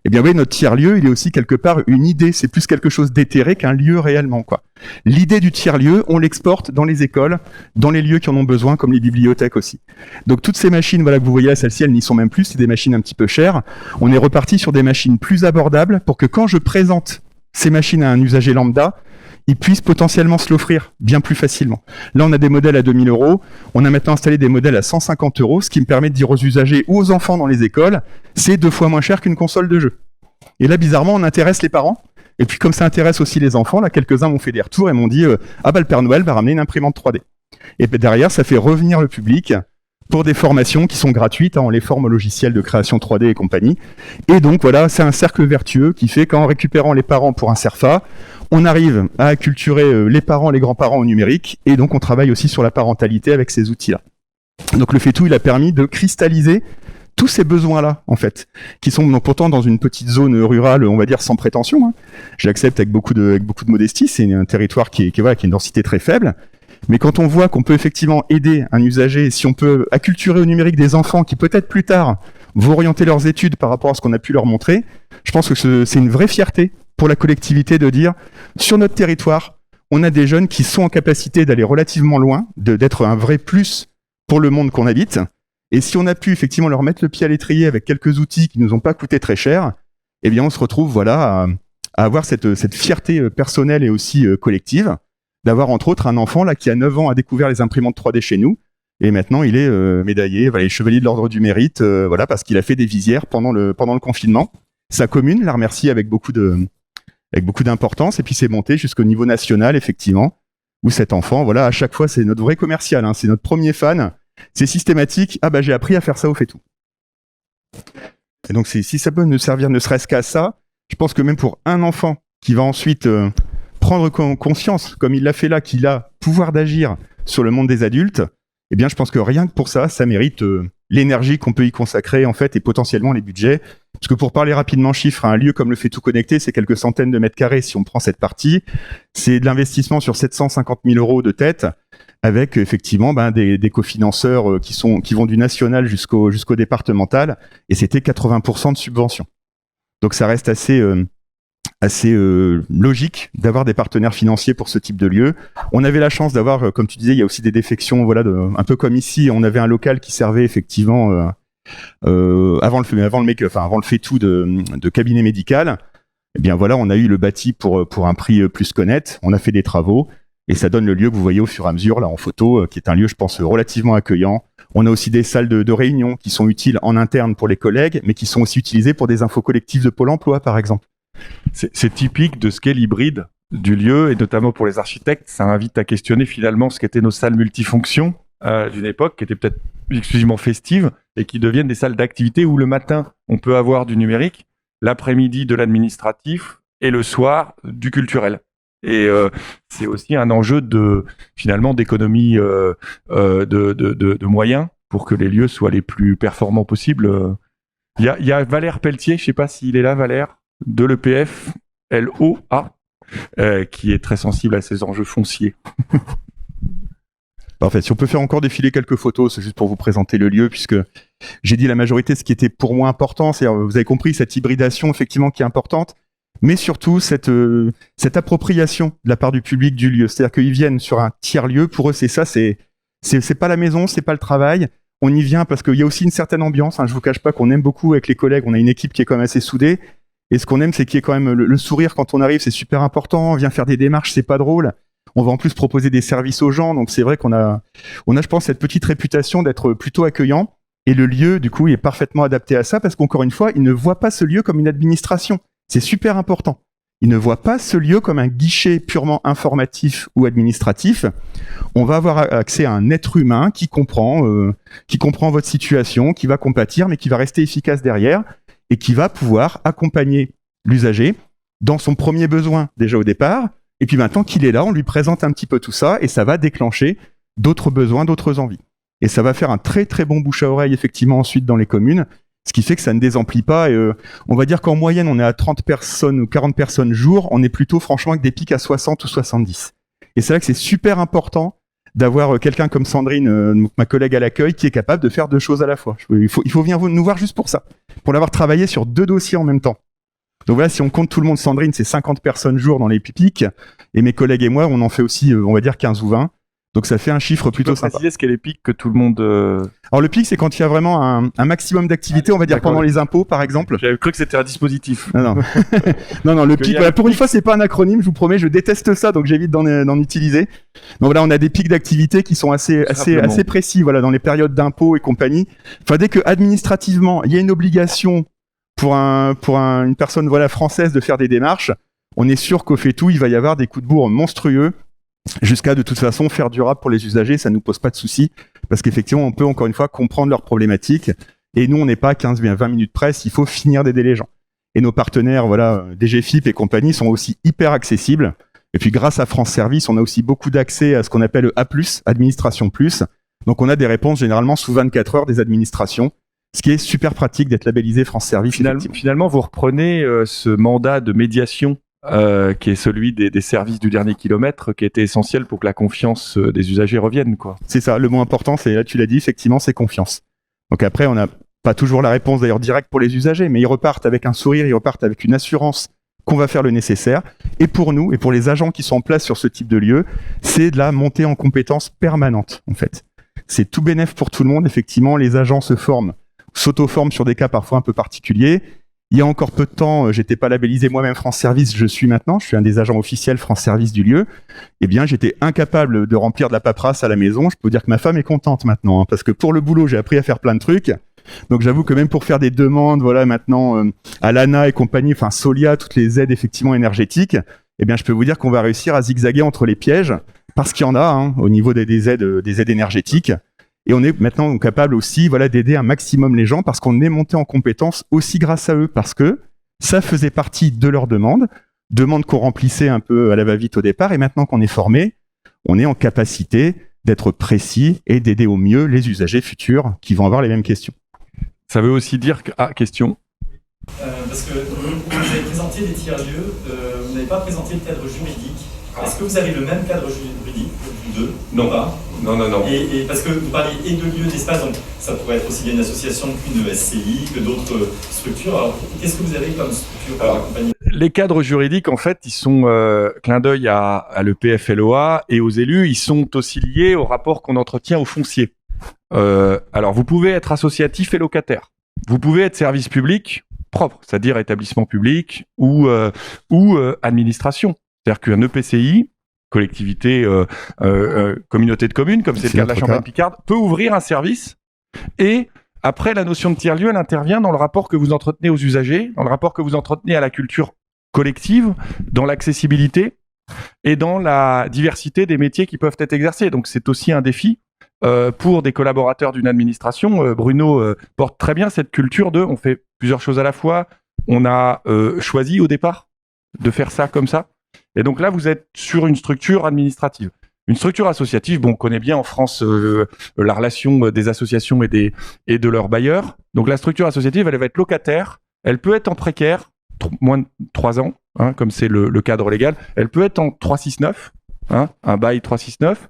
Eh bien, oui, notre tiers-lieu, il est aussi quelque part une idée. C'est plus quelque chose d'éthéré qu'un lieu réellement, quoi. L'idée du tiers-lieu, on l'exporte dans les écoles, dans les lieux qui en ont besoin, comme les bibliothèques aussi. Donc, toutes ces machines, voilà, que vous voyez là, celles-ci, elles n'y sont même plus. C'est des machines un petit peu chères. On est reparti sur des machines plus abordables pour que quand je présente ces machines à un usager lambda, ils puissent potentiellement se l'offrir bien plus facilement. Là, on a des modèles à 2000 €. On a maintenant installé des modèles à 150 €, ce qui me permet de dire aux usagers ou aux enfants dans les écoles, c'est 2 fois moins cher qu'une console de jeu. Et là, bizarrement, on intéresse les parents. Et puis, comme ça intéresse aussi les enfants, là, quelques-uns m'ont fait des retours et m'ont dit ah bah le Père Noël va ramener une imprimante 3D. Et puis derrière, ça fait revenir le public pour des formations qui sont gratuites, hein, on les forme au logiciel de création 3D et compagnie. Et donc voilà, c'est un cercle vertueux qui fait qu'en récupérant les parents pour un CERFA, on arrive à acculturer les parents, les grands-parents au numérique, et donc on travaille aussi sur la parentalité avec ces outils-là. Donc le Fait-Tout, il a permis de cristalliser tous ces besoins-là, en fait, qui sont donc pourtant dans une petite zone rurale, on va dire, sans prétention, hein. J'accepte avec beaucoup de modestie, c'est un territoire qui a une densité très faible. Mais quand on voit qu'on peut effectivement aider un usager, si on peut acculturer au numérique des enfants qui peut-être plus tard vont orienter leurs études par rapport à ce qu'on a pu leur montrer, je pense que c'est une vraie fierté pour la collectivité de dire, sur notre territoire, on a des jeunes qui sont en capacité d'aller relativement loin, d'être un vrai plus pour le monde qu'on habite. Et si on a pu effectivement leur mettre le pied à l'étrier avec quelques outils qui nous ont pas coûté très cher, eh bien on se retrouve voilà à avoir cette fierté personnelle et aussi collective, d'avoir entre autres un enfant là qui a 9 ans a découvert les imprimantes 3D chez nous, et maintenant il est médaillé, voilà, il est chevalier de l'ordre du mérite, voilà, parce qu'il a fait des visières pendant le confinement. Sa commune la remercie avec beaucoup d'importance, et puis c'est monté jusqu'au niveau national effectivement, où cet enfant, voilà, à chaque fois c'est notre vrai commercial, hein, c'est notre premier fan, c'est systématique, ah bah j'ai appris à faire ça au Fait-Tout. Et donc si ça peut nous servir ne serait-ce qu'à ça, je pense que même pour un enfant qui va ensuite prendre conscience, comme il l'a fait là, qu'il a pouvoir d'agir sur le monde des adultes, eh bien je pense que rien que pour ça, ça mérite l'énergie qu'on peut y consacrer en fait, et potentiellement les budgets. Parce que pour parler rapidement chiffres, un lieu comme le Fait-Tout connecté, c'est quelques centaines de mètres carrés si on prend cette partie. C'est de l'investissement sur 750 000 € de tête, avec effectivement des cofinanceurs qui vont du national jusqu'au départemental, et c'était 80% de subvention. Donc ça reste assez logique d'avoir des partenaires financiers pour ce type de lieu. On avait la chance d'avoir, comme tu disais, il y a aussi des défections, voilà, un peu comme ici, on avait un local qui servait effectivement avant le Fait-Tout de cabinet médical. Eh bien voilà, on a eu le bâti pour un prix plus qu'honnête. On a fait des travaux et ça donne le lieu que vous voyez au fur et à mesure là en photo, qui est un lieu, je pense, relativement accueillant. On a aussi des salles de réunion qui sont utiles en interne pour les collègues, mais qui sont aussi utilisées pour des infos collectives de Pôle emploi, par exemple. C'est typique de ce qu'est l'hybride du lieu, et notamment pour les architectes, ça invite à questionner finalement ce qu'étaient nos salles multifonctions d'une époque qui étaient peut-être exclusivement festives et qui deviennent des salles d'activité où le matin on peut avoir du numérique, l'après-midi de l'administratif et le soir du culturel. Et c'est aussi un enjeu finalement d'économie de moyens pour que les lieux soient les plus performants possibles. Il y a Valère Pelletier, je ne sais pas s'il est là, Valère, de l'EPF LOA, qui est très sensible à ces enjeux fonciers. Parfait. Si on peut faire encore défiler quelques photos, c'est juste pour vous présenter le lieu, puisque j'ai dit la majorité de ce qui était pour moi important, c'est, vous avez compris, cette hybridation effectivement qui est importante, mais surtout cette appropriation de la part du public du lieu. C'est-à-dire qu'ils viennent sur un tiers-lieu, pour eux c'est ça, c'est pas la maison, c'est pas le travail. On y vient parce qu'il y a aussi une certaine ambiance, hein. Je vous cache pas qu'on aime beaucoup avec les collègues, on a une équipe qui est quand même assez soudée. Et ce qu'on aime, c'est qu'il y ait quand même le sourire quand on arrive, c'est super important. On vient faire des démarches, c'est pas drôle. On va en plus proposer des services aux gens, donc c'est vrai qu'on a, je pense, cette petite réputation d'être plutôt accueillant. Et le lieu, du coup, il est parfaitement adapté à ça parce qu'encore une fois, il ne voit pas ce lieu comme une administration. C'est super important. Il ne voit pas ce lieu comme un guichet purement informatif ou administratif. On va avoir accès à un être humain qui comprend votre situation, qui va compatir, mais qui va rester efficace derrière et qui va pouvoir accompagner l'usager dans son premier besoin déjà au départ. Et puis maintenant qu'il est là, on lui présente un petit peu tout ça et ça va déclencher d'autres besoins, d'autres envies. Et ça va faire un très très bon bouche à oreille effectivement ensuite dans les communes. Ce qui fait que ça ne désemplit pas. Et on va dire qu'en moyenne, on est à 30 personnes ou 40 personnes jour. On est plutôt, franchement, avec des pics à 60 ou 70. Et c'est là que c'est super important d'avoir quelqu'un comme Sandrine, ma collègue à l'accueil, qui est capable de faire deux choses à la fois. Il faut venir nous voir juste pour ça, pour l'avoir travaillé sur 2 dossiers en même temps. Donc voilà, si on compte tout le monde, Sandrine, c'est 50 personnes jour dans les pics. Et mes collègues et moi, on en fait aussi, on va dire 15 ou 20. Donc ça fait un chiffre plutôt sympa. Préciser ce qu'est les pics que tout le monde... Alors le pic, c'est quand il y a vraiment un maximum d'activité, on va dire pendant les impôts par exemple. J'avais cru que c'était un dispositif. Non, non, le pic, voilà, pour une fois, c'est pas un acronyme, je vous promets, je déteste ça, donc j'évite d'en utiliser. Donc voilà, on a des pics d'activité qui sont assez précis, voilà, dans les périodes d'impôts et compagnie. Enfin, dès que administrativement, il y a une obligation pour une personne voilà française de faire des démarches, on est sûr qu'au fait tout, il va y avoir des coups de bourre monstrueux. Jusqu'à de toute façon faire durable pour les usagers, ça nous pose pas de soucis parce qu'effectivement on peut encore une fois comprendre leurs problématiques et nous on n'est pas à 15 bien 20 minutes presse, il faut finir d'aider les gens. Et nos partenaires voilà DGFIP et compagnie sont aussi hyper accessibles et puis grâce à France Service, on a aussi beaucoup d'accès à ce qu'on appelle A+, administration plus. Donc on a des réponses généralement sous 24 heures des administrations, ce qui est super pratique d'être labellisé France Service. Finalement, vous reprenez ce mandat de médiation qui est celui des services du dernier kilomètre, qui était essentiel pour que la confiance des usagers revienne, quoi. C'est ça, le mot important, c'est là tu l'as dit, effectivement, c'est confiance. Donc après, on n'a pas toujours la réponse d'ailleurs directe pour les usagers, mais ils repartent avec un sourire, ils repartent avec une assurance qu'on va faire le nécessaire. Et pour nous, et pour les agents qui sont en place sur ce type de lieu, c'est de la montée en compétences permanente, en fait. C'est tout bénef pour tout le monde, effectivement, les agents se forment, s'auto-forment sur des cas parfois un peu particuliers. Il y a encore peu de temps, j'étais pas labellisé moi-même France Service, je suis maintenant, je suis un des agents officiels France Service du lieu. Eh bien, j'étais incapable de remplir de la paperasse à la maison. Je peux vous dire que ma femme est contente maintenant, hein, parce que pour le boulot, j'ai appris à faire plein de trucs. Donc j'avoue que même pour faire des demandes, voilà, maintenant à l'ANA et compagnie, enfin Solia, toutes les aides effectivement énergétiques, eh bien, je peux vous dire qu'on va réussir à zigzaguer entre les pièges, parce qu'il y en a hein, au niveau des aides énergétiques. Et on est maintenant capable aussi voilà, d'aider un maximum les gens parce qu'on est monté en compétences aussi grâce à eux, parce que ça faisait partie de leurs demandes qu'on remplissait un peu à la va-vite au départ, et maintenant qu'on est formé, on est en capacité d'être précis et d'aider au mieux les usagers futurs qui vont avoir les mêmes questions. Ça veut aussi dire que... Ah, question. Parce que vous avez présenté des tiers-lieux, vous n'avez pas présenté le cadre juridique. Est-ce que vous avez le même cadre juridique que vous deux? Non. Non. Et parce que vous parlez et de lieux d'espace, donc ça pourrait être aussi bien une association qu'une SCI, que d'autres structures. Alors, qu'est-ce que vous avez comme structure pour accompagner? Les cadres juridiques, en fait, ils sont clin d'œil à l'EPF-LOA et aux élus. Ils sont aussi liés au rapport qu'on entretient au foncier. Alors, vous pouvez être associatif et locataire. Vous pouvez être service public propre, c'est-à-dire établissement public ou administration. C'est-à-dire qu'un EPCI, collectivité, communauté de communes, comme c'est le cas de la Champagne-Picarde, peut ouvrir un service et après, la notion de tiers-lieu, elle intervient dans le rapport que vous entretenez aux usagers, dans le rapport que vous entretenez à la culture collective, dans l'accessibilité et dans la diversité des métiers qui peuvent être exercés. Donc c'est aussi un défi pour des collaborateurs d'une administration. Bruno porte très bien cette culture on fait plusieurs choses à la fois. On a choisi au départ de faire ça comme ça. Et donc là, vous êtes sur une structure administrative. Une structure associative, bon, on connaît bien en France la relation des associations et de leurs bailleurs. Donc la structure associative, elle va être locataire, elle peut être en précaire, moins de 3 ans, hein, comme c'est le cadre légal. Elle peut être en 369, hein, un bail 369.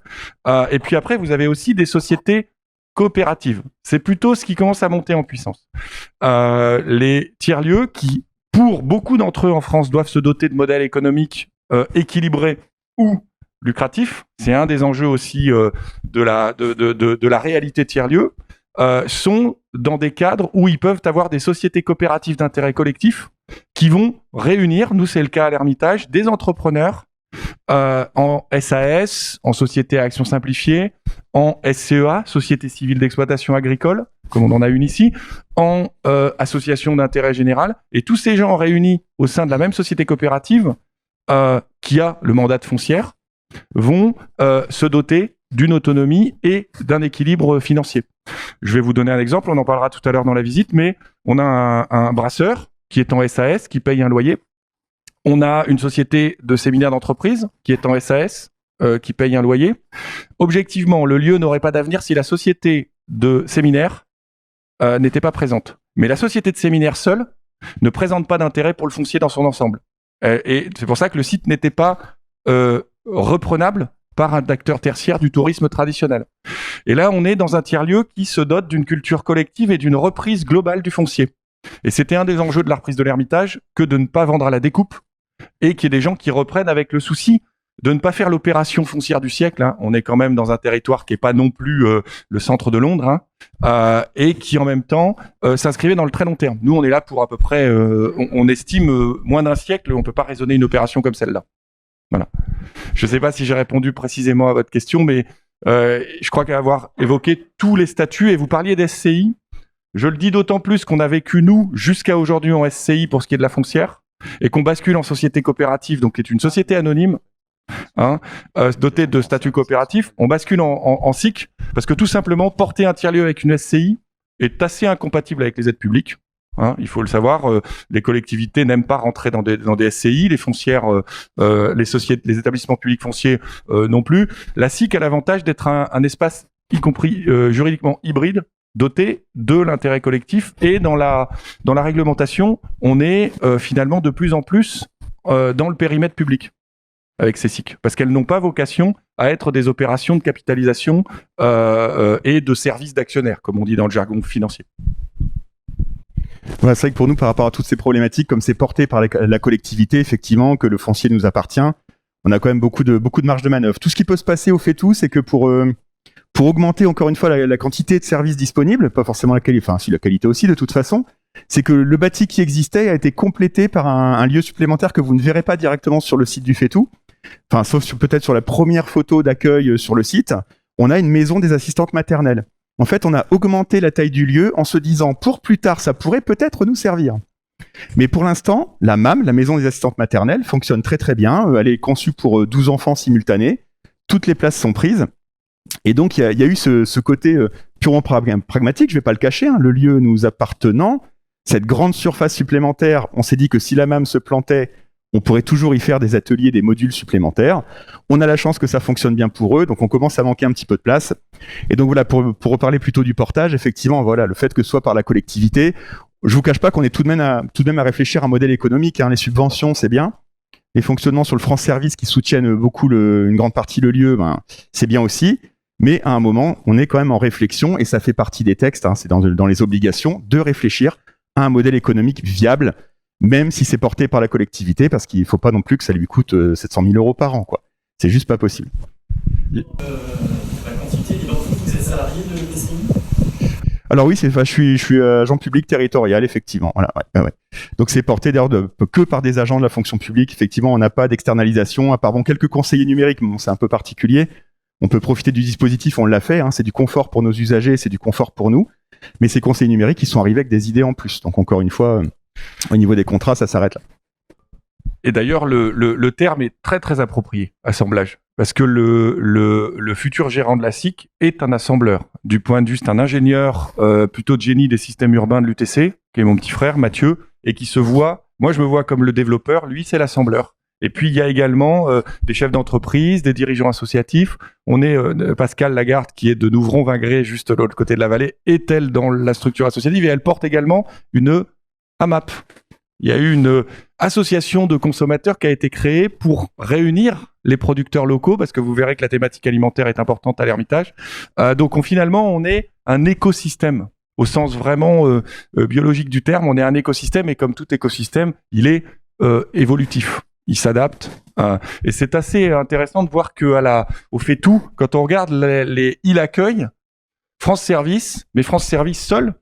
Et puis après, vous avez aussi des sociétés coopératives. C'est plutôt ce qui commence à monter en puissance. Les tiers-lieux qui, pour beaucoup d'entre eux en France, doivent se doter de modèles économiques équilibrés ou lucratifs. C'est un des enjeux aussi de la réalité tiers-lieu. sont dans des cadres où ils peuvent avoir des sociétés coopératives d'intérêt collectif qui vont réunir, nous c'est le cas à l'Ermitage, des entrepreneurs en SAS, en société à action simplifiée, en SCEA, société civile d'exploitation agricole, comme on en a une ici, en association d'intérêt général, et tous ces gens réunis au sein de la même société coopérative qui a le mandat de foncière vont se doter d'une autonomie et d'un équilibre financier. Je vais vous donner un exemple, on en parlera tout à l'heure dans la visite, mais on a un brasseur qui est en SAS, qui paye un loyer. On a une société de séminaire d'entreprise qui est en SAS, qui paye un loyer. Objectivement, le lieu n'aurait pas d'avenir si la société de séminaire n'était pas présente. Mais la société de séminaire seule ne présente pas d'intérêt pour le foncier dans son ensemble. Et c'est pour ça que le site n'était pas reprenable par un acteur tertiaire du tourisme traditionnel. Et là, on est dans un tiers-lieu qui se dote d'une culture collective et d'une reprise globale du foncier. Et c'était un des enjeux de la reprise de l'Ermitage que de ne pas vendre à la découpe et qu'il y ait des gens qui reprennent avec le souci de ne pas faire l'opération foncière du siècle. Hein. On est quand même dans un territoire qui n'est pas non plus le centre de Londres et qui en même temps s'inscrivait dans le très long terme. Nous, on est là pour à peu près, on estime moins d'un siècle, on ne peut pas raisonner une opération comme celle-là. Voilà. Je ne sais pas si j'ai répondu précisément à votre question, mais je crois qu'avoir évoqué tous les statuts, et vous parliez d'SCI, je le dis d'autant plus qu'on a vécu, nous, jusqu'à aujourd'hui en SCI pour ce qui est de la foncière, et qu'on bascule en société coopérative, donc qui est une société anonyme, dotée de statut coopératif, on bascule en SIC, parce que tout simplement, porter un tiers-lieu avec une SCI est assez incompatible avec les aides publiques. Il faut le savoir, les collectivités n'aiment pas rentrer dans des SCI, les foncières, les établissements publics fonciers non plus. La SIC a l'avantage d'être un espace, y compris juridiquement hybride, doté de l'intérêt collectif, et dans la réglementation, on est finalement de plus en plus dans le périmètre public avec ces SIC, parce qu'elles n'ont pas vocation à être des opérations de capitalisation et de services d'actionnaires, comme on dit dans le jargon financier. Ouais, c'est vrai que pour nous, par rapport à toutes ces problématiques, comme c'est porté par la collectivité, effectivement, que le foncier nous appartient, on a quand même beaucoup de marge de manœuvre. Tout ce qui peut se passer au fait tout, c'est que pour augmenter encore une fois la quantité de services disponibles, pas forcément la qualité, enfin si la qualité aussi de toute façon, c'est que le bâti qui existait a été complété par un lieu supplémentaire que vous ne verrez pas directement sur le site du fait tout, enfin sauf peut-être sur la première photo d'accueil sur le site. On a une maison des assistantes maternelles. En fait, on a augmenté la taille du lieu en se disant, pour plus tard, ça pourrait peut-être nous servir. Mais pour l'instant, la MAM, la maison des assistantes maternelles, fonctionne très très bien. Elle est conçue pour 12 enfants simultanés. Toutes les places sont prises. Et donc, il y a eu ce côté purement pragmatique, je ne vais pas le cacher, le lieu nous appartenant. Cette grande surface supplémentaire, on s'est dit que si la MAM se plantait, on pourrait toujours y faire des ateliers, des modules supplémentaires. On a la chance que ça fonctionne bien pour eux, donc on commence à manquer un petit peu de place. Et donc voilà, pour reparler plutôt du portage, effectivement, voilà, le fait que ce soit par la collectivité, je vous cache pas qu'on est tout de même à réfléchir à un modèle économique. Les subventions, c'est bien. Les fonctionnements sur le France Service qui soutiennent beaucoup une grande partie le lieu, c'est bien aussi. Mais à un moment, on est quand même en réflexion, et ça fait partie des textes, c'est dans les obligations, de réfléchir à un modèle économique viable, même si c'est porté par la collectivité, parce qu'il ne faut pas non plus que ça lui coûte 700 000 € par an, quoi. C'est juste pas possible. La quantité, vous êtes salarié de PCI ? Alors oui, je suis agent public territorial, effectivement. Voilà, ouais. Donc c'est porté d'ailleurs que par des agents de la fonction publique. Effectivement, on n'a pas d'externalisation, à part quelques conseillers numériques, mais c'est un peu particulier. On peut profiter du dispositif, on l'a fait, c'est du confort pour nos usagers, c'est du confort pour nous. Mais ces conseillers numériques, ils sont arrivés avec des idées en plus. Donc encore une fois, au niveau des contrats, ça s'arrête là. Et d'ailleurs, le terme est très très approprié, assemblage, parce que le futur gérant de la SIC est un assembleur. Du point de vue, c'est un ingénieur plutôt de génie des systèmes urbains de l'UTC, qui est mon petit frère Mathieu, et qui se voit, moi je me vois comme le développeur, lui c'est l'assembleur. Et puis il y a également des chefs d'entreprise, des dirigeants associatifs. On est Pascal Lagarde, qui est de Nouvron-Vingré, juste de l'autre côté de la vallée, est elle dans la structure associative, et elle porte également une AMAP. Il y a eu une association de consommateurs qui a été créée pour réunir les producteurs locaux, parce que vous verrez que la thématique alimentaire est importante à l'Ermitage. Donc finalement, on est un écosystème, au sens vraiment biologique du terme. On est un écosystème, et comme tout écosystème, il est évolutif. Il s'adapte. Et c'est assez intéressant de voir que au fait tout, quand on regarde il accueille, France Service, mais France Service seul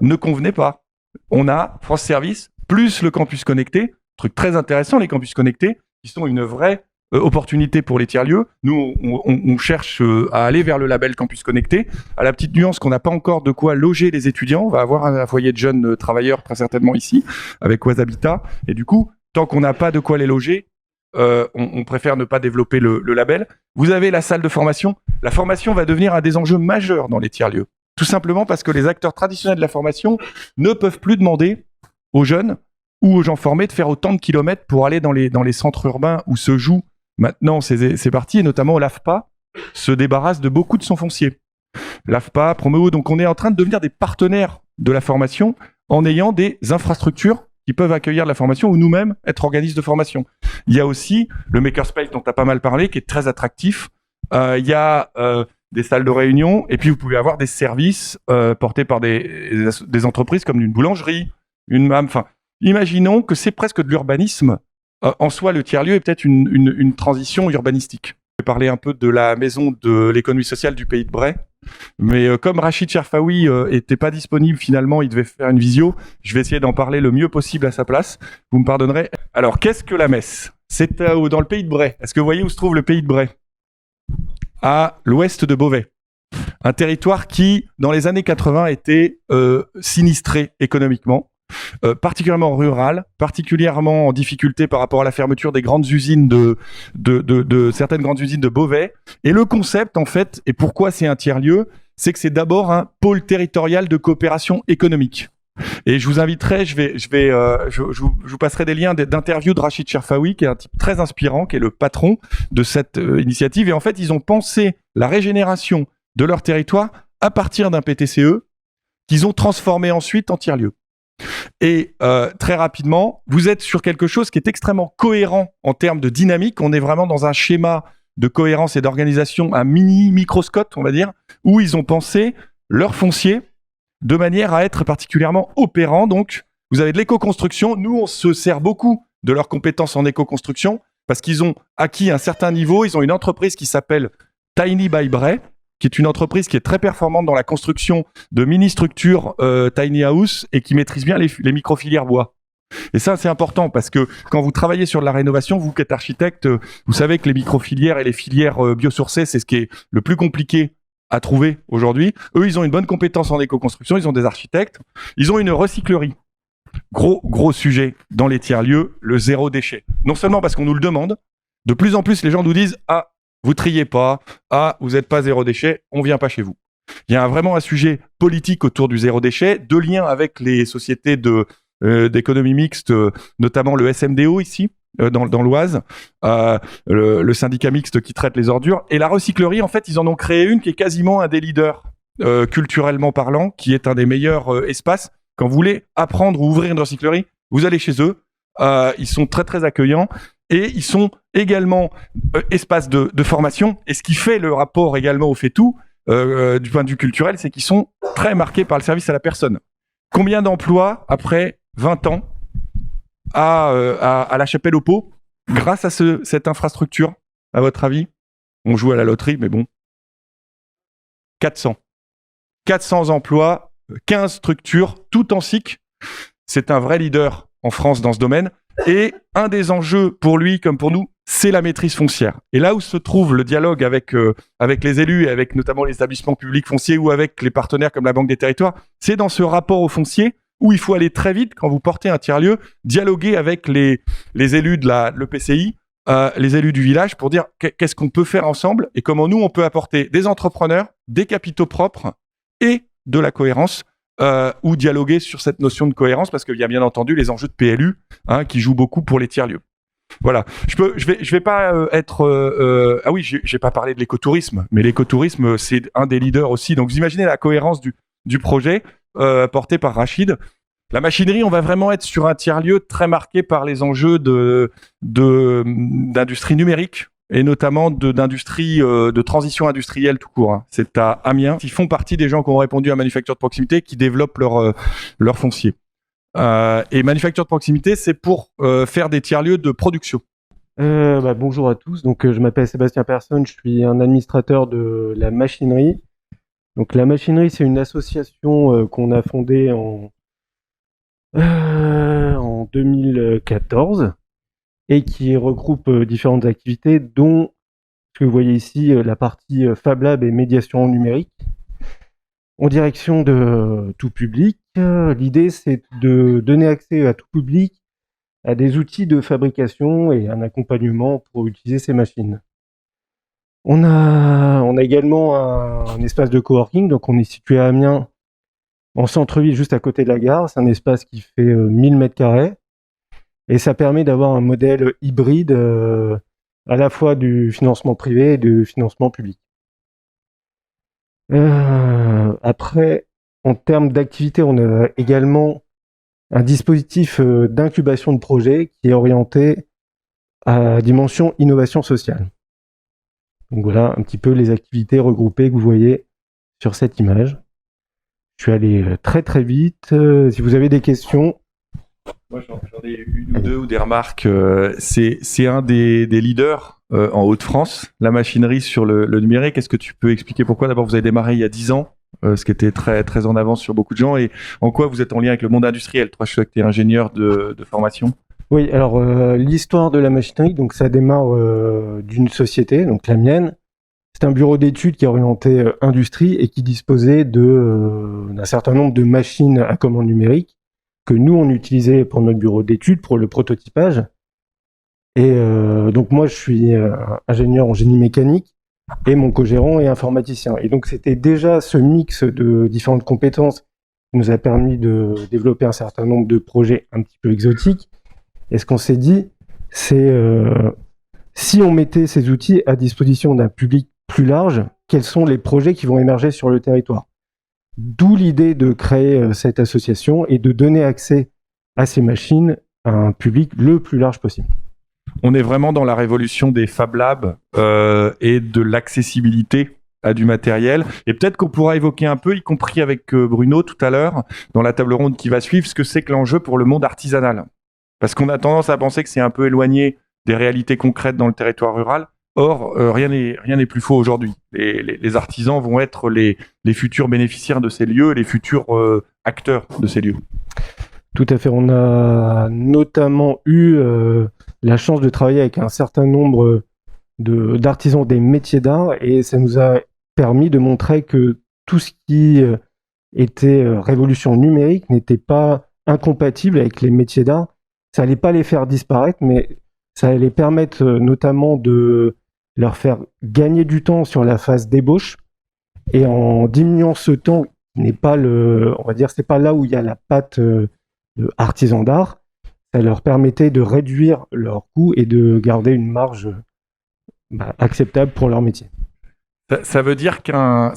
ne convenait pas. On a France Service plus le campus connecté, truc très intéressant, les campus connectés, qui sont une vraie opportunité pour les tiers-lieux. Nous, on cherche à aller vers le label campus connecté, à la petite nuance qu'on n'a pas encore de quoi loger les étudiants. On va avoir un foyer de jeunes travailleurs très certainement ici, avec Oise Habitat, et du coup, tant qu'on n'a pas de quoi les loger, on préfère ne pas développer le label. Vous avez la salle de formation. La formation va devenir un des enjeux majeurs dans les tiers-lieux. Tout simplement parce que les acteurs traditionnels de la formation ne peuvent plus demander aux jeunes ou aux gens formés de faire autant de kilomètres pour aller dans les centres urbains où se jouent maintenant ces parties, et notamment l'AFPA se débarrasse de beaucoup de son foncier. L'AFPA, Proméo, donc on est en train de devenir des partenaires de la formation en ayant des infrastructures qui peuvent accueillir de la formation ou nous-mêmes être organismes de formation. Il y a aussi le makerspace dont tu as pas mal parlé, qui est très attractif. Il y a des salles de réunion, et puis vous pouvez avoir des services portés par des entreprises comme une boulangerie, une MAM. Enfin, imaginons que c'est presque de l'urbanisme. En soi, le tiers-lieu est peut-être une transition urbanistique. Je vais parler un peu de la maison de l'économie sociale du Pays de Bray. Mais comme Rachid Cherfaoui était pas disponible finalement, il devait faire une visio, je vais essayer d'en parler le mieux possible à sa place. Vous me pardonnerez. Alors, qu'est-ce que la Messe? C'est dans le Pays de Bray. Est-ce que vous voyez où se trouve le Pays de Bray? À l'ouest de Beauvais. Un territoire qui, dans les années 80, était sinistré économiquement. Particulièrement rural, particulièrement en difficulté par rapport à la fermeture des grandes usines de certaines grandes usines de Beauvais. Et le concept, en fait, et pourquoi c'est un tiers-lieu, c'est que c'est d'abord un pôle territorial de coopération économique. Et je vous inviterai, je vous passerai des liens d'interviews de Rachid Cherfaoui, qui est un type très inspirant, qui est le patron de cette initiative. Et en fait, ils ont pensé la régénération de leur territoire à partir d'un PTCE qu'ils ont transformé ensuite en tiers-lieu. Et très rapidement, vous êtes sur quelque chose qui est extrêmement cohérent en termes de dynamique. On est vraiment dans un schéma de cohérence et d'organisation, un microscope, on va dire, où ils ont pensé leur foncier de manière à être particulièrement opérant. Donc, vous avez de l'éco-construction. Nous, on se sert beaucoup de leurs compétences en éco-construction parce qu'ils ont acquis un certain niveau. Ils ont une entreprise qui s'appelle Tiny by Bray, qui est une entreprise qui est très performante dans la construction de mini-structures tiny house et qui maîtrise bien les micro-filières bois. Et ça, c'est important parce que quand vous travaillez sur de la rénovation, vous qui êtes architecte, vous savez que les micro-filières et les filières biosourcées, c'est ce qui est le plus compliqué à trouver aujourd'hui. Eux, ils ont une bonne compétence en éco-construction, ils ont des architectes, ils ont une recyclerie. Gros sujet dans les tiers-lieux, le zéro déchet. Non seulement parce qu'on nous le demande, de plus en plus, les gens nous disent « Ah, vous triez pas, ah, vous n'êtes pas zéro déchet, on vient pas chez vous. » Il y a vraiment un sujet politique autour du zéro déchet, de liens avec les sociétés d'économie mixte, notamment le SMDO ici, dans l'Oise, le syndicat mixte qui traite les ordures. Et la recyclerie, en fait, ils en ont créé une qui est quasiment un des leaders, culturellement parlant, qui est un des meilleurs espaces. Quand vous voulez apprendre ou ouvrir une recyclerie, vous allez chez eux. Ils sont très, très accueillants. Et ils sont également espace de formation. Et ce qui fait le rapport également au FETU, du point de vue culturel, c'est qu'ils sont très marqués par le service à la personne. Combien d'emplois, après 20 ans, à la Chapelle-aux-Pots, grâce à cette infrastructure, à votre avis? On joue à la loterie, mais bon. 400. 400 emplois, 15 structures, tout en SIC. C'est un vrai leader en France dans ce domaine. Et un des enjeux pour lui comme pour nous, c'est la maîtrise foncière. Et là où se trouve le dialogue avec les élus et avec notamment les établissements publics fonciers ou avec les partenaires comme la Banque des Territoires, c'est dans ce rapport au foncier où il faut aller très vite quand vous portez un tiers-lieu, dialoguer avec les élus de l'EPCI, les élus du village pour dire qu'est-ce qu'on peut faire ensemble et comment nous on peut apporter des entrepreneurs, des capitaux propres et de la cohérence. Ou dialoguer sur cette notion de cohérence parce qu'il y a bien entendu les enjeux de PLU qui jouent beaucoup pour les tiers-lieux. Voilà. Je vais pas être. Ah oui, j'ai pas parlé de l'écotourisme, mais l'écotourisme c'est un des leaders aussi. Donc vous imaginez la cohérence du projet porté par Rachid. La machinerie, on va vraiment être sur un tiers-lieu très marqué par les enjeux d'industrie numérique. Et notamment d'industrie, de transition industrielle tout court. C'est à Amiens. Ils font partie des gens qui ont répondu à Manufacture de proximité, qui développent leur foncier. Et Manufacture de proximité, c'est pour faire des tiers-lieux de production. Bonjour à tous. Donc, je m'appelle Sébastien Personne. Je suis un administrateur de la machinerie. Donc la machinerie, c'est une association qu'on a fondée en 2014 et qui regroupe différentes activités, dont ce que vous voyez ici, la partie Fab Lab et médiation numérique, en direction de tout public. L'idée, c'est de donner accès à tout public à des outils de fabrication et un accompagnement pour utiliser ces machines. On a également un espace de coworking, donc on est situé à Amiens, en centre-ville, juste à côté de la gare. C'est un espace qui fait 1000 m², et ça permet d'avoir un modèle hybride à la fois du financement privé et du financement public. Après, en termes d'activité, on a également un dispositif d'incubation de projet qui est orienté à dimension innovation sociale. Donc voilà un petit peu les activités regroupées que vous voyez sur cette image. Je suis allé très très vite. Si vous avez des questions. Moi, j'en ai une ou deux ou des remarques. C'est un des leaders en Hauts-de-France, la machinerie sur le numérique. Est-ce que tu peux expliquer pourquoi? D'abord, vous avez démarré il y a 10 ans, ce qui était très, très en avance sur beaucoup de gens. Et en quoi vous êtes en lien avec le monde industriel? Toi, je sais que tu es ingénieur de formation. Oui, alors l'histoire de la machinerie, donc ça démarre d'une société, donc la mienne. C'est un bureau d'études qui est orienté industrie et qui disposait d'un certain nombre de machines à commande numérique que nous, on utilisait pour notre bureau d'études, pour le prototypage. Et donc moi, je suis ingénieur en génie mécanique et mon co-gérant est informaticien. Et donc c'était déjà ce mix de différentes compétences qui nous a permis de développer un certain nombre de projets un petit peu exotiques. Et ce qu'on s'est dit, c'est si on mettait ces outils à disposition d'un public plus large, quels sont les projets qui vont émerger sur le territoire? D'où l'idée de créer cette association et de donner accès à ces machines à un public le plus large possible. On est vraiment dans la révolution des Fab Labs et de l'accessibilité à du matériel. Et peut-être qu'on pourra évoquer un peu, y compris avec Bruno tout à l'heure, dans la table ronde qui va suivre, ce que c'est que l'enjeu pour le monde artisanal. Parce qu'on a tendance à penser que c'est un peu éloigné des réalités concrètes dans le territoire rural. Or, rien n'est plus faux aujourd'hui. Les artisans vont être les futurs bénéficiaires de ces lieux, les futurs acteurs de ces lieux. Tout à fait. On a notamment eu la chance de travailler avec un certain nombre d'artisans des métiers d'art, et ça nous a permis de montrer que tout ce qui était révolution numérique n'était pas incompatible avec les métiers d'art. Ça allait pas les faire disparaître, mais ça allait permettre notamment de leur faire gagner du temps sur la phase d'ébauche, et en diminuant ce temps, n'est pas on va dire, c'est pas là où il y a la patte de artisan d'art. Ça leur permettait de réduire leurs coûts et de garder une marge acceptable pour leur métier. Ça veut dire qu'un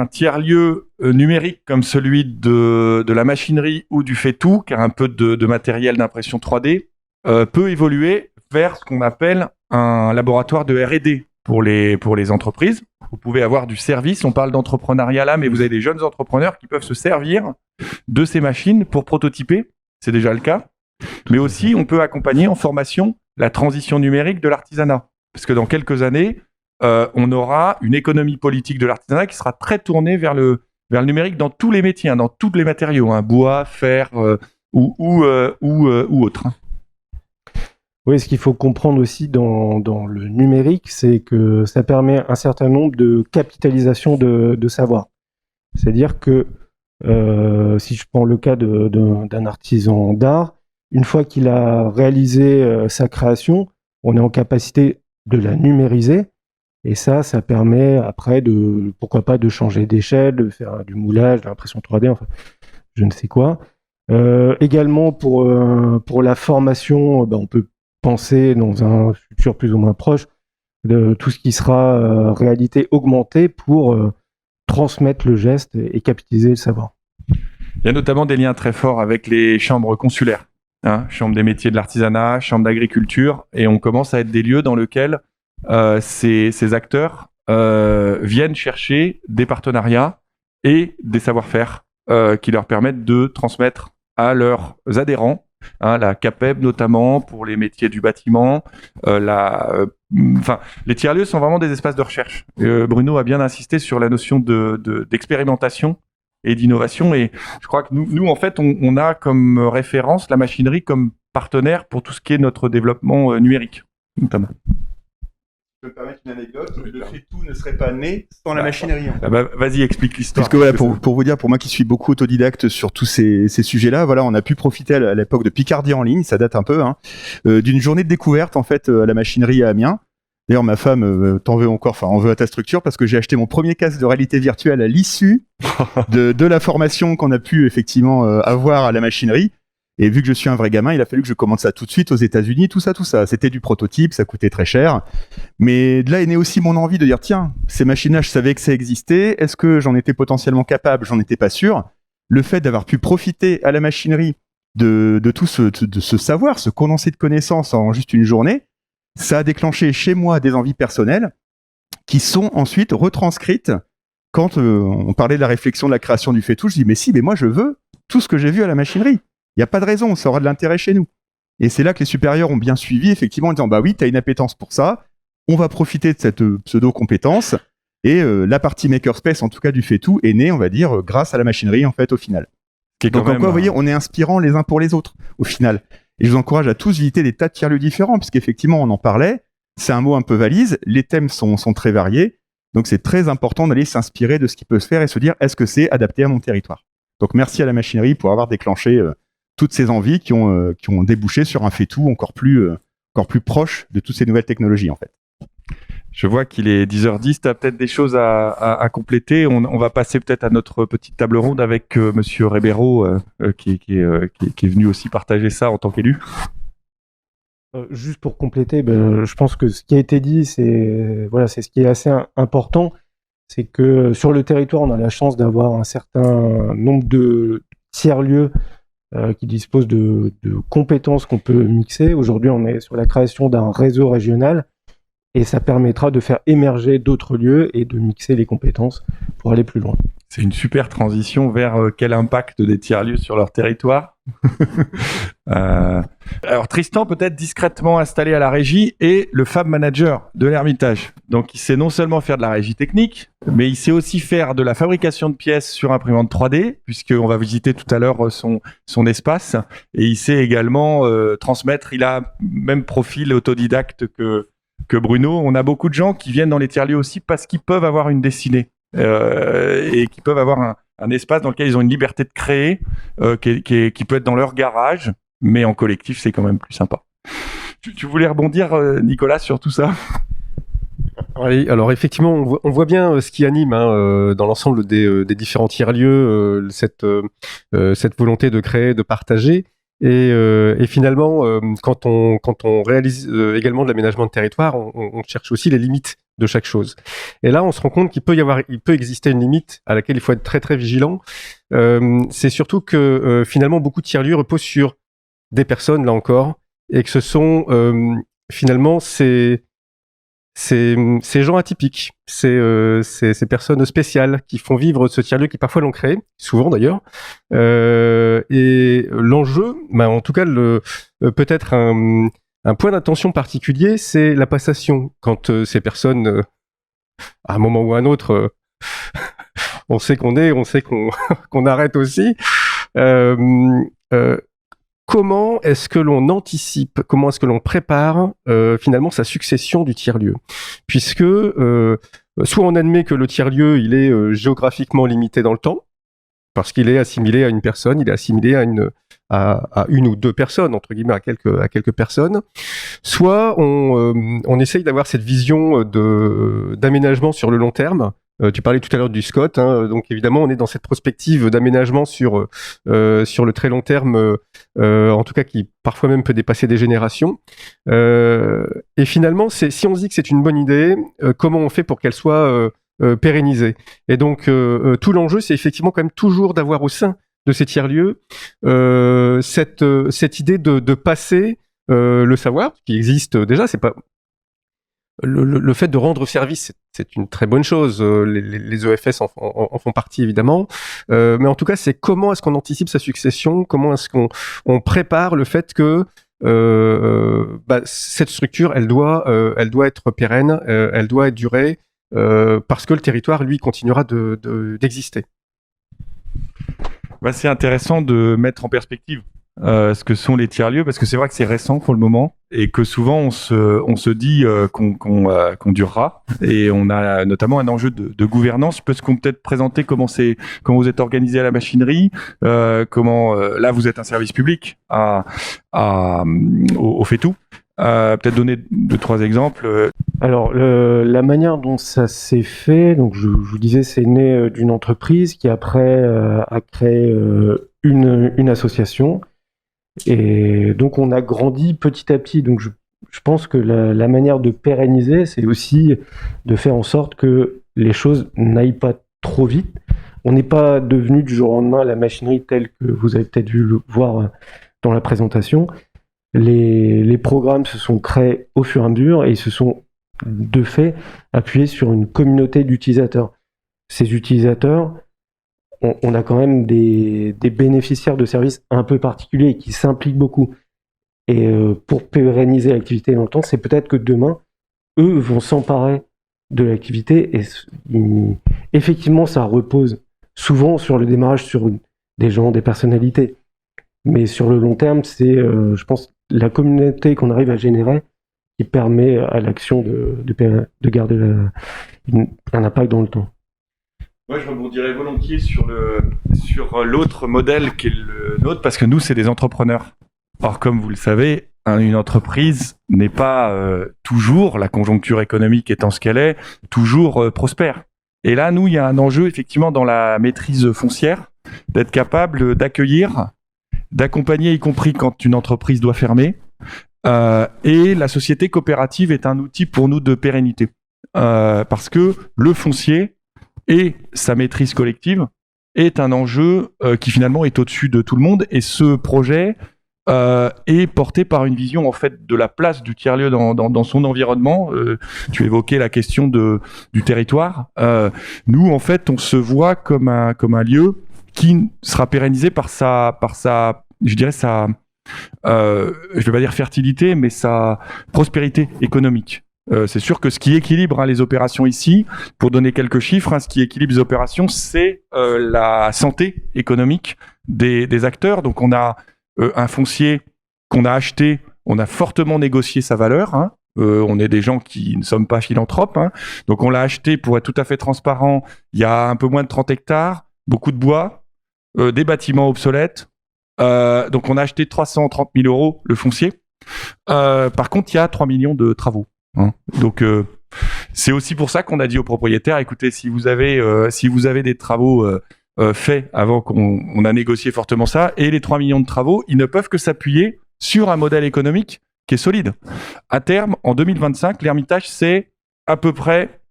tiers-lieu numérique comme celui de la machinerie ou du fait-tout, qui a un peu de matériel d'impression 3D, peut évoluer vers ce qu'on appelle un laboratoire de R&D pour les entreprises. Vous pouvez avoir du service, on parle d'entrepreneuriat là, mais vous avez des jeunes entrepreneurs qui peuvent se servir de ces machines pour prototyper, c'est déjà le cas. Mais aussi, on peut accompagner en formation la transition numérique de l'artisanat. Parce que dans quelques années, on aura une économie politique de l'artisanat qui sera très tournée vers le numérique dans tous les métiers, dans tous les matériaux, bois, fer ou autres. Oui, ce qu'il faut comprendre aussi dans le numérique, c'est que ça permet un certain nombre de capitalisation de savoir. C'est-à-dire que si je prends le cas d'un artisan d'art, une fois qu'il a réalisé sa création, on est en capacité de la numériser, et ça permet après pourquoi pas de changer d'échelle, de faire du moulage, de l'impression 3D, enfin, je ne sais quoi. Également pour la formation, on peut penser dans un futur plus ou moins proche de tout ce qui sera réalité augmentée pour transmettre le geste et capitaliser le savoir. Il y a notamment des liens très forts avec les chambres consulaires, chambre des métiers de l'artisanat, chambre d'agriculture, et on commence à être des lieux dans lesquels ces acteurs viennent chercher des partenariats et des savoir-faire qui leur permettent de transmettre à leurs adhérents la CAPEB notamment pour les métiers du bâtiment. Les tiers-lieux sont vraiment des espaces de recherche. Bruno a bien insisté sur la notion d'expérimentation et d'innovation. Et je crois que nous en fait, on a comme référence la machinerie comme partenaire pour tout ce qui est notre développement numérique, notamment. Je peux me permettre une anecdote. Le FETU ne serait pas né sans la machinerie. Vas-y, explique l'histoire. Parce que voilà, pour vous dire, pour moi qui suis beaucoup autodidacte sur tous ces sujets-là, voilà, on a pu profiter à l'époque de Picardie en ligne, ça date un peu, d'une journée de découverte en fait à la machinerie à Amiens. D'ailleurs, ma femme en veut à ta structure parce que j'ai acheté mon premier casque de réalité virtuelle à l'issue de la formation qu'on a pu effectivement avoir à la machinerie. Et vu que je suis un vrai gamin, il a fallu que je commande ça tout de suite aux États-Unis, tout ça. C'était du prototype, ça coûtait très cher. Mais de là est née aussi mon envie de dire, tiens, ces machines-là, je savais que ça existait. Est-ce que j'en étais potentiellement capable? J'en étais pas sûr. Le fait d'avoir pu profiter à la machinerie de tout ce savoir, ce condensé de connaissances en juste une journée, ça a déclenché chez moi des envies personnelles qui sont ensuite retranscrites. Quand on parlait de la réflexion de la création du FETU, je dis, mais moi, je veux tout ce que j'ai vu à la machinerie. Il n'y a pas de raison, ça aura de l'intérêt chez nous. Et c'est là que les supérieurs ont bien suivi, effectivement, en disant, bah oui, tu as une appétence pour ça, on va profiter de cette pseudo-compétence, et la partie makerspace, en tout cas du FETU, est née, on va dire, grâce à la machinerie, en fait, au final. Donc, encore, vous voyez, on est inspirants les uns pour les autres, au final. Et je vous encourage à tous visiter des tas de tiers-lieux différents, puisqu'effectivement, on en parlait, c'est un mot un peu valise, les thèmes sont très variés, donc c'est très important d'aller s'inspirer de ce qui peut se faire et se dire, est-ce que c'est adapté à mon territoire? Donc, merci à la machinerie pour avoir déclenché toutes ces envies qui ont débouché sur un FETU encore plus proche de toutes ces nouvelles technologies, en fait. Je vois qu'il est 10h10, tu as peut-être des choses à compléter. On va passer peut-être à notre petite table ronde avec Monsieur Ribeiro, qui est venu aussi partager ça en tant qu'élu. Juste pour compléter, je pense que ce qui a été dit, c'est ce qui est assez important, c'est que sur le territoire, on a la chance d'avoir un certain nombre de tiers-lieux qui disposent de compétences qu'on peut mixer. Aujourd'hui, on est sur la création d'un réseau régional et ça permettra de faire émerger d'autres lieux et de mixer les compétences pour aller plus loin. C'est une super transition vers quel impact des tiers-lieux sur leur territoire. Alors Tristan, peut-être discrètement installé à la régie, est le Fab Manager de l'Ermitage. Donc il sait non seulement faire de la régie technique, mais il sait aussi faire de la fabrication de pièces sur imprimante 3D, puisqu'on va visiter tout à l'heure son espace. Et il sait également transmettre, il a même profil autodidacte que Bruno. On a beaucoup de gens qui viennent dans les tiers-lieux aussi parce qu'ils peuvent avoir une dessinée. Et qui peuvent avoir un espace dans lequel ils ont une liberté de créer qui peut être dans leur garage, mais en collectif c'est quand même plus sympa. Tu voulais rebondir, Nicolas, sur tout ça? Oui, alors effectivement on voit bien ce qui anime dans l'ensemble des différents tiers-lieux, cette volonté de créer, de partager. Et finalement, quand on réalise également de l'aménagement de territoire, on cherche aussi les limites de chaque chose. Et là, on se rend compte qu'il peut exister une limite à laquelle il faut être très très vigilant. C'est surtout que finalement beaucoup de tiers-lieux reposent sur des personnes, là encore, et que ce sont finalement ces gens atypiques, ces personnes spéciales qui font vivre ce tiers-lieu, qui parfois l'ont créé, souvent d'ailleurs. Et l'enjeu, en tout cas, peut-être un point d'attention particulier, c'est la passation. Quand ces personnes, à un moment ou à un autre, on sait qu'on arrête aussi. Comment est-ce que l'on anticipe, comment est-ce que l'on prépare finalement sa succession du tiers-lieu? Puisque soit on admet que le tiers-lieu, il est géographiquement limité dans le temps, parce qu'il est assimilé à une personne, il est assimilé à une ou deux personnes, entre guillemets, à quelques personnes. Soit on essaye d'avoir cette vision d'aménagement sur le long terme. Tu parlais tout à l'heure du SCOT, donc évidemment on est dans cette prospective d'aménagement sur le très long terme, en tout cas qui parfois même peut dépasser des générations. Et finalement, si on se dit que c'est une bonne idée, comment on fait pour qu'elle soit pérennisée? Et donc tout l'enjeu, c'est effectivement quand même toujours d'avoir au sein de ces tiers-lieux cette idée de passer le savoir qui existe déjà. C'est pas le fait de rendre service, c'est une très bonne chose. Les EFS en font partie évidemment, mais en tout cas, c'est comment est-ce qu'on anticipe sa succession, comment est-ce qu'on prépare le fait que cette structure, elle doit être pérenne, elle doit être durée, parce que le territoire, lui, continuera d'exister. C'est intéressant de mettre en perspective ce que sont les tiers-lieux, parce que c'est vrai que c'est récent pour le moment, et que souvent on se dit qu'on durera, et on a notamment un enjeu de gouvernance. Peut-ce qu'on peut-être présenter comment vous êtes organisé à la machinerie, comment là vous êtes un service public au FETU. Peut-être donner 2-3 exemples. Alors, la manière dont ça s'est fait, donc je vous disais, c'est né d'une entreprise qui après a créé une association. Et donc, on a grandi petit à petit. Donc, je pense que la manière de pérenniser, c'est aussi de faire en sorte que les choses n'aillent pas trop vite. On n'est pas devenu du jour au lendemain la machinerie telle que vous avez peut-être vu le voir dans la présentation. Les programmes se sont créés au fur et à mesure et ils se sont de fait appuyés sur une communauté d'utilisateurs. Ces utilisateurs, on a quand même des bénéficiaires de services un peu particuliers qui s'impliquent beaucoup. Et pour pérenniser l'activité dans le temps, c'est peut-être que demain, eux vont s'emparer de l'activité et effectivement, ça repose souvent sur le démarrage sur des gens, des personnalités. Mais sur le long terme, c'est, je pense, la communauté qu'on arrive à générer qui permet à l'action de garder un impact dans le temps. Moi, je rebondirais volontiers sur l'autre modèle qui est le nôtre, parce que nous, c'est des entrepreneurs. Or, comme vous le savez, une entreprise n'est pas toujours, la conjoncture économique étant ce qu'elle est, toujours prospère. Et là, nous, il y a un enjeu, effectivement, dans la maîtrise foncière, d'être capable d'accueillir, d'accompagner, y compris quand une entreprise doit fermer. Et la société coopérative est un outil pour nous de pérennité. Parce que le foncier et sa maîtrise collective est un enjeu qui finalement est au-dessus de tout le monde. Et ce projet est porté par une vision en fait de la place du tiers-lieu dans son environnement. Tu évoquais la question du territoire. Nous, en fait, on se voit comme un lieu qui sera pérennisé par sa je dirais sa je vais pas dire fertilité, mais sa prospérité économique. C'est sûr que ce qui équilibre les opérations ici, pour donner quelques chiffres, ce qui équilibre les opérations, c'est la santé économique des acteurs. Donc on a un foncier qu'on a acheté, on a fortement négocié sa valeur. On est des gens qui ne sommes pas philanthropes. Donc on l'a acheté, pour être tout à fait transparent, il y a un peu moins de 30 hectares, beaucoup de bois, des bâtiments obsolètes. Donc on a acheté 330 000 euros le foncier. Par contre, il y a 3 millions de travaux. Donc c'est aussi pour ça qu'on a dit aux propriétaires, écoutez, si vous avez des travaux faits avant qu'on a négocié fortement ça, et les 3 millions de travaux, ils ne peuvent que s'appuyer sur un modèle économique qui est solide. À terme, en 2025, l'Hermitage, c'est à peu près,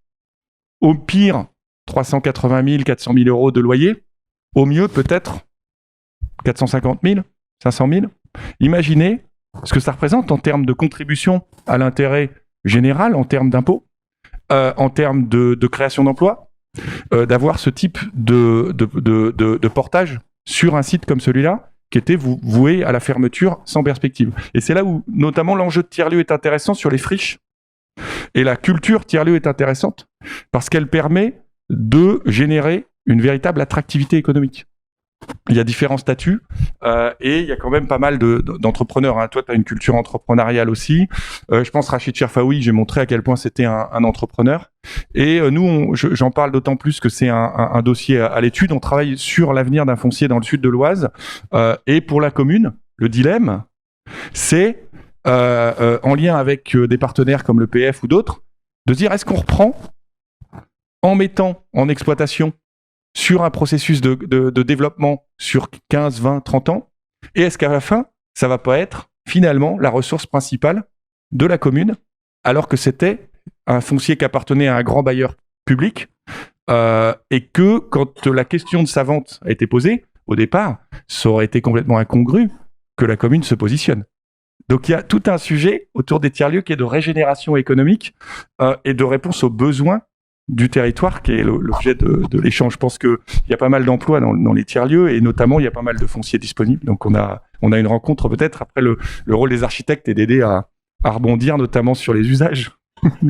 au pire, 380 000, 400 000 euros de loyer. Au mieux, peut-être 450 000, 500 000. Imaginez ce que ça représente en termes de contribution à l'intérêt général, en termes d'impôts, en termes de création d'emplois, d'avoir ce type de portage sur un site comme celui-là, qui était voué à la fermeture sans perspective. Et c'est là où, notamment, l'enjeu de tiers-lieu est intéressant sur les friches. Et la culture tiers-lieu est intéressante parce qu'elle permet de générer une véritable attractivité économique. Il y a différents statuts et il y a quand même pas mal d'entrepreneurs. Toi, tu as une culture entrepreneuriale aussi. Je pense Rachid Cherfaoui, j'ai montré à quel point c'était un entrepreneur. Et nous, j'en parle d'autant plus que c'est un dossier à l'étude. On travaille sur l'avenir d'un foncier dans le sud de l'Oise. Et pour la commune, le dilemme, c'est, en lien avec des partenaires comme le PF ou d'autres, de dire est-ce qu'on reprend en mettant en exploitation sur un processus de développement sur 15, 20, 30 ans, et est-ce qu'à la fin, ça va pas être finalement la ressource principale de la commune, alors que c'était un foncier qui appartenait à un grand bailleur public, et que quand la question de sa vente a été posée, au départ, ça aurait été complètement incongru que la commune se positionne. Donc il y a tout un sujet autour des tiers-lieux qui est de régénération économique et de réponse aux besoins du territoire qui est l'objet de l'échange. Je pense qu'il y a pas mal d'emplois dans les tiers-lieux et notamment il y a pas mal de fonciers disponibles. Donc on a une rencontre peut-être. Après, le rôle des architectes est d'aider à rebondir notamment sur les usages.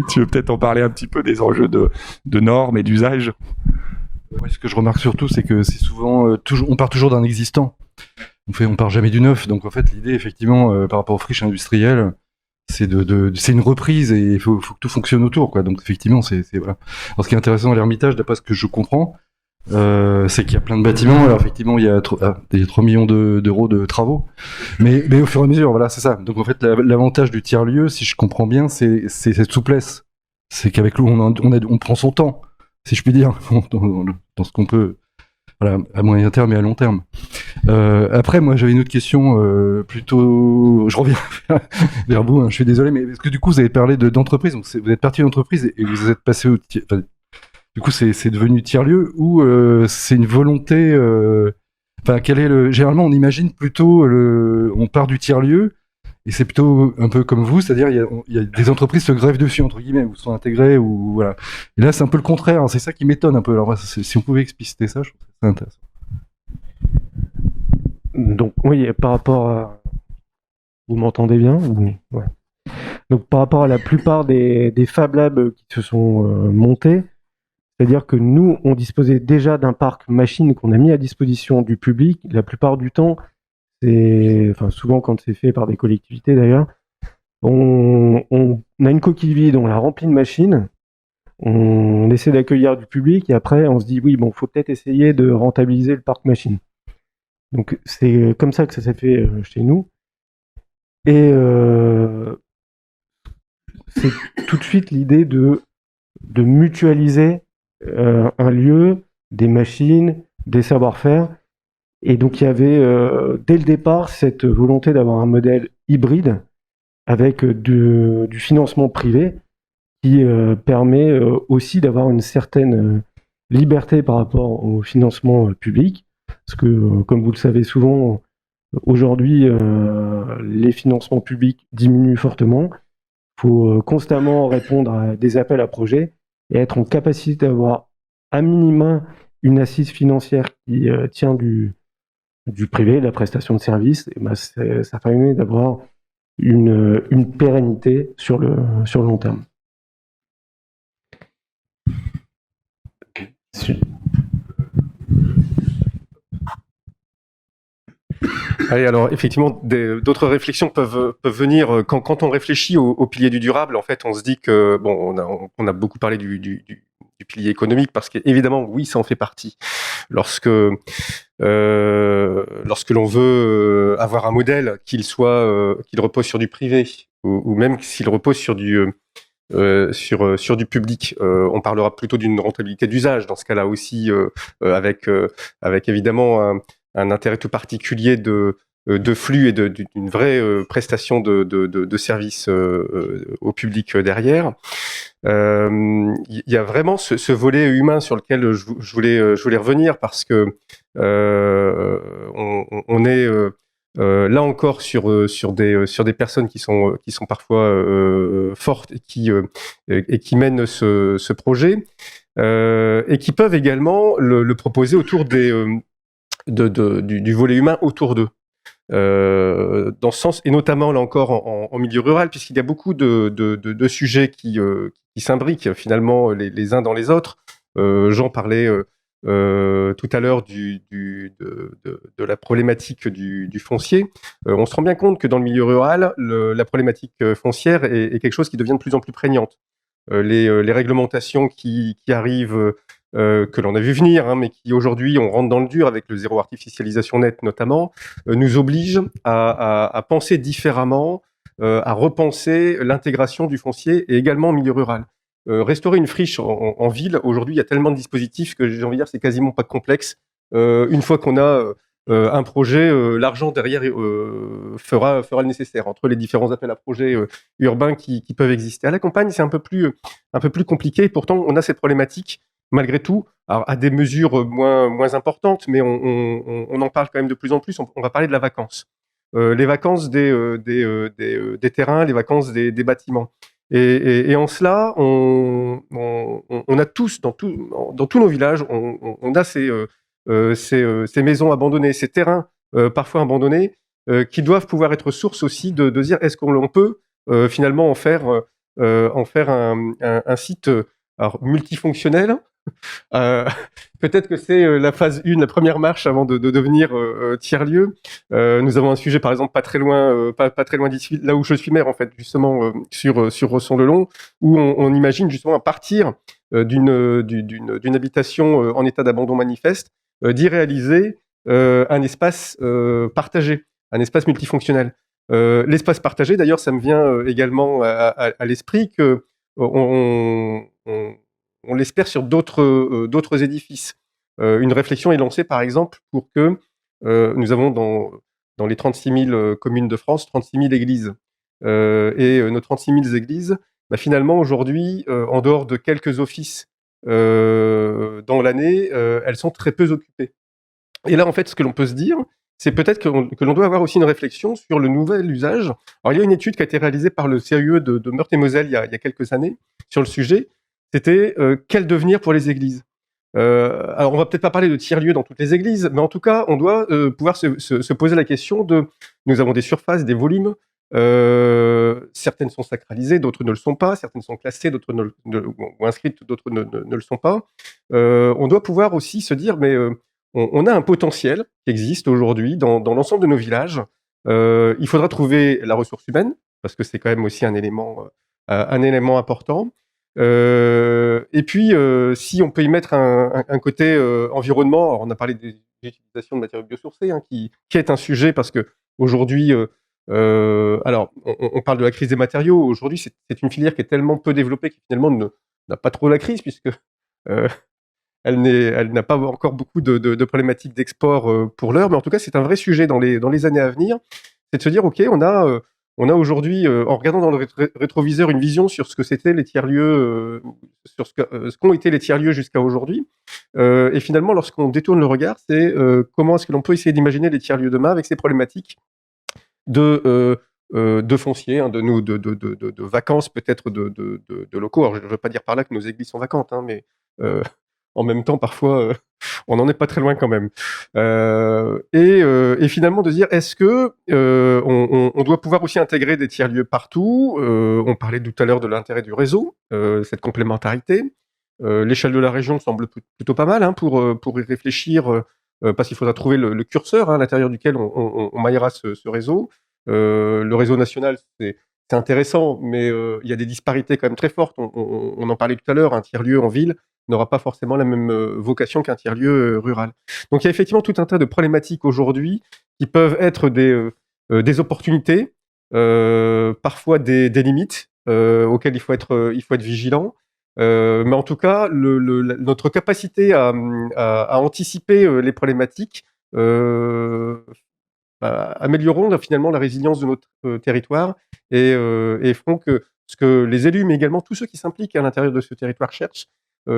Tu veux peut-être en parler un petit peu des enjeux de normes et d'usages? Ouais, ce que je remarque surtout, c'est que c'est souvent on part toujours d'un existant. On part jamais du neuf. Donc en fait, l'idée, effectivement, par rapport aux friches industrielles, c'est c'est une reprise et il faut que tout fonctionne autour, quoi. Donc effectivement, c'est voilà. Alors ce qui est intéressant à l'Ermitage, d'après ce que je comprends, c'est qu'il y a plein de bâtiments. Alors effectivement, il y a 3 millions d'euros de travaux, mais au fur et à mesure, voilà, c'est ça. Donc en fait, l'avantage du tiers-lieu, si je comprends bien, c'est cette souplesse. C'est qu'avec l'eau, on prend son temps, si je puis dire, dans ce qu'on peut, voilà, à moyen terme et à long terme. Après, moi, j'avais une autre question, plutôt, je reviens vers vous, hein, je suis désolé, mais parce que du coup, vous avez parlé d'entreprise, donc vous êtes parti d'entreprise et vous êtes passé du coup, c'est devenu tiers-lieu ou c'est une volonté, quel est généralement, on imagine plutôt, on part du tiers-lieu et c'est plutôt un peu comme vous, c'est-à-dire il y a des entreprises se grèvent dessus, entre guillemets, ou sont intégrées, ou voilà. Et là, c'est un peu le contraire, hein, c'est ça qui m'étonne un peu. Alors, si on pouvait expliciter ça, je trouve que c'est intéressant. Donc, oui, par rapport à... Vous m'entendez bien ou... Ouais. Donc, par rapport à la plupart des Fab Labs qui se sont montés, c'est-à-dire que nous, on disposait déjà d'un parc machine qu'on a mis à disposition du public. La plupart du temps, souvent quand c'est fait par des collectivités d'ailleurs, on a une coquille vide, on la remplit de machines, on essaie d'accueillir du public et après on se dit oui, bon, faut peut-être essayer de rentabiliser le parc machine. Donc c'est comme ça que ça s'est fait chez nous. Et c'est tout de suite l'idée de mutualiser un lieu, des machines, des savoir-faire. Et donc il y avait dès le départ cette volonté d'avoir un modèle hybride avec du financement privé qui permet aussi d'avoir une certaine liberté par rapport au financement public. Parce que, comme vous le savez souvent, aujourd'hui, les financements publics diminuent fortement. Il faut constamment répondre à des appels à projets et être en capacité d'avoir à minima une assise financière qui tient du privé, la prestation de service. Et ben ça permet d'avoir une pérennité sur le long terme. Allez, alors effectivement, d'autres réflexions peuvent venir quand on réfléchit au pilier du durable. En fait, on se dit que bon, on a beaucoup parlé du pilier économique parce qu'évidemment, oui, ça en fait partie. Lorsque l'on veut avoir un modèle qu'il repose sur du privé ou même s'il repose sur du public, on parlera plutôt d'une rentabilité d'usage dans ce cas-là aussi, avec évidemment un intérêt tout particulier de flux et d'une vraie prestation de services au public derrière. Il y a vraiment ce volet humain sur lequel je voulais revenir parce que on est là encore sur des personnes qui sont parfois fortes et qui mènent ce projet et qui peuvent également le proposer autour du volet humain autour d'eux. Dans ce sens, et notamment là encore en milieu rural, puisqu'il y a beaucoup de sujets qui s'imbriquent finalement les uns dans les autres. Jean parlait tout à l'heure de la problématique du foncier. On se rend bien compte que dans le milieu rural, la problématique foncière est quelque chose qui devient de plus en plus prégnante. Les réglementations qui arrivent, que l'on a vu venir, mais qui aujourd'hui, on rentre dans le dur avec le zéro artificialisation nette notamment, nous oblige à penser différemment, à repenser l'intégration du foncier et également en milieu rural. Restaurer une friche en ville, aujourd'hui, il y a tellement de dispositifs que j'ai envie de dire c'est quasiment pas complexe. Une fois qu'on a un projet, l'argent derrière fera le nécessaire entre les différents appels à projets urbains qui peuvent exister. À la campagne, c'est un peu plus compliqué. Pourtant, on a cette problématique malgré tout, alors à des mesures moins importantes, mais on en parle quand même de plus en plus. On va parler de la vacance. les vacances des terrains, les vacances des bâtiments. Et en cela, on a tous, dans tous nos villages, on a ces maisons abandonnées, ces terrains parfois abandonnés, qui doivent pouvoir être source aussi de dire est-ce qu'on peut finalement en faire un site alors, multifonctionnel. Peut-être que c'est la phase 1, la première marche avant de devenir tiers-lieu. Nous avons un sujet, par exemple, pas très loin d'ici, là où je suis maire, en fait, justement, sur Ressons-le-Long, où on imagine justement à partir d'une habitation en état d'abandon manifeste, d'y réaliser un espace partagé, un espace multifonctionnel. L'espace partagé, d'ailleurs, ça me vient également à l'esprit que on l'espère sur d'autres édifices. Une réflexion est lancée, par exemple, pour que nous avons dans les 36 000 communes de France, 36 000 églises. Et nos 36 000 églises, bah, finalement, aujourd'hui, en dehors de quelques offices dans l'année, elles sont très peu occupées. Et là, en fait, ce que l'on peut se dire, c'est peut-être que l'on doit avoir aussi une réflexion sur le nouvel usage. Alors, il y a une étude qui a été réalisée par le CAUE de Meurthe-et-Moselle il y a quelques années sur le sujet. C'était quel devenir pour les églises. Alors, on va peut-être pas parler de tiers-lieux dans toutes les églises, mais en tout cas, on doit pouvoir se poser la question de... Nous avons des surfaces, des volumes. Certaines sont sacralisées, d'autres ne le sont pas. Certaines sont classées, d'autres ou inscrites, d'autres ne le sont pas. On doit pouvoir aussi se dire, mais... on a un potentiel qui existe aujourd'hui dans l'ensemble de nos villages. Il faudra trouver la ressource humaine, parce que c'est quand même aussi un élément important. Et puis, si on peut y mettre un côté environnement, alors on a parlé des utilisations de matériaux biosourcés, hein, qui est un sujet, parce que aujourd'hui, alors on parle de la crise des matériaux. Aujourd'hui, c'est une filière qui est tellement peu développée qui finalement n'a pas trop la crise, puisque elle n'a pas encore beaucoup de problématiques d'export pour l'heure, mais en tout cas, c'est un vrai sujet dans les années à venir. C'est de se dire, OK, on a aujourd'hui, en regardant dans le rétroviseur, une vision sur ce que c'était les tiers-lieux, sur ce qu'ont été les tiers-lieux jusqu'à aujourd'hui. Et finalement, lorsqu'on détourne le regard, c'est comment est-ce que l'on peut essayer d'imaginer les tiers-lieux demain avec ces problématiques de foncier, hein, de vacances, peut-être de locaux. Alors, je ne veux pas dire par là que nos églises sont vacantes, hein, mais... en même temps, parfois, on n'en est pas très loin quand même. Et finalement, de dire, est-ce que on doit pouvoir aussi intégrer des tiers-lieux partout. On parlait tout à l'heure de l'intérêt du réseau, cette complémentarité. L'échelle de la région semble plutôt pas mal, hein, pour y réfléchir, parce qu'il faudra trouver le curseur, hein, à l'intérieur duquel on maillera ce réseau. Le réseau national, c'est intéressant, mais il y a des disparités quand même très fortes. On en parlait tout à l'heure, un tiers-lieu en ville n'aura pas forcément la même vocation qu'un tiers-lieu rural. Donc il y a effectivement tout un tas de problématiques aujourd'hui qui peuvent être des opportunités, parfois des limites auxquelles il faut être vigilant. Mais en tout cas, notre capacité à anticiper les problématiques amélioreront finalement la résilience de notre territoire et feront que ce que les élus, mais également tous ceux qui s'impliquent à l'intérieur de ce territoire cherchent,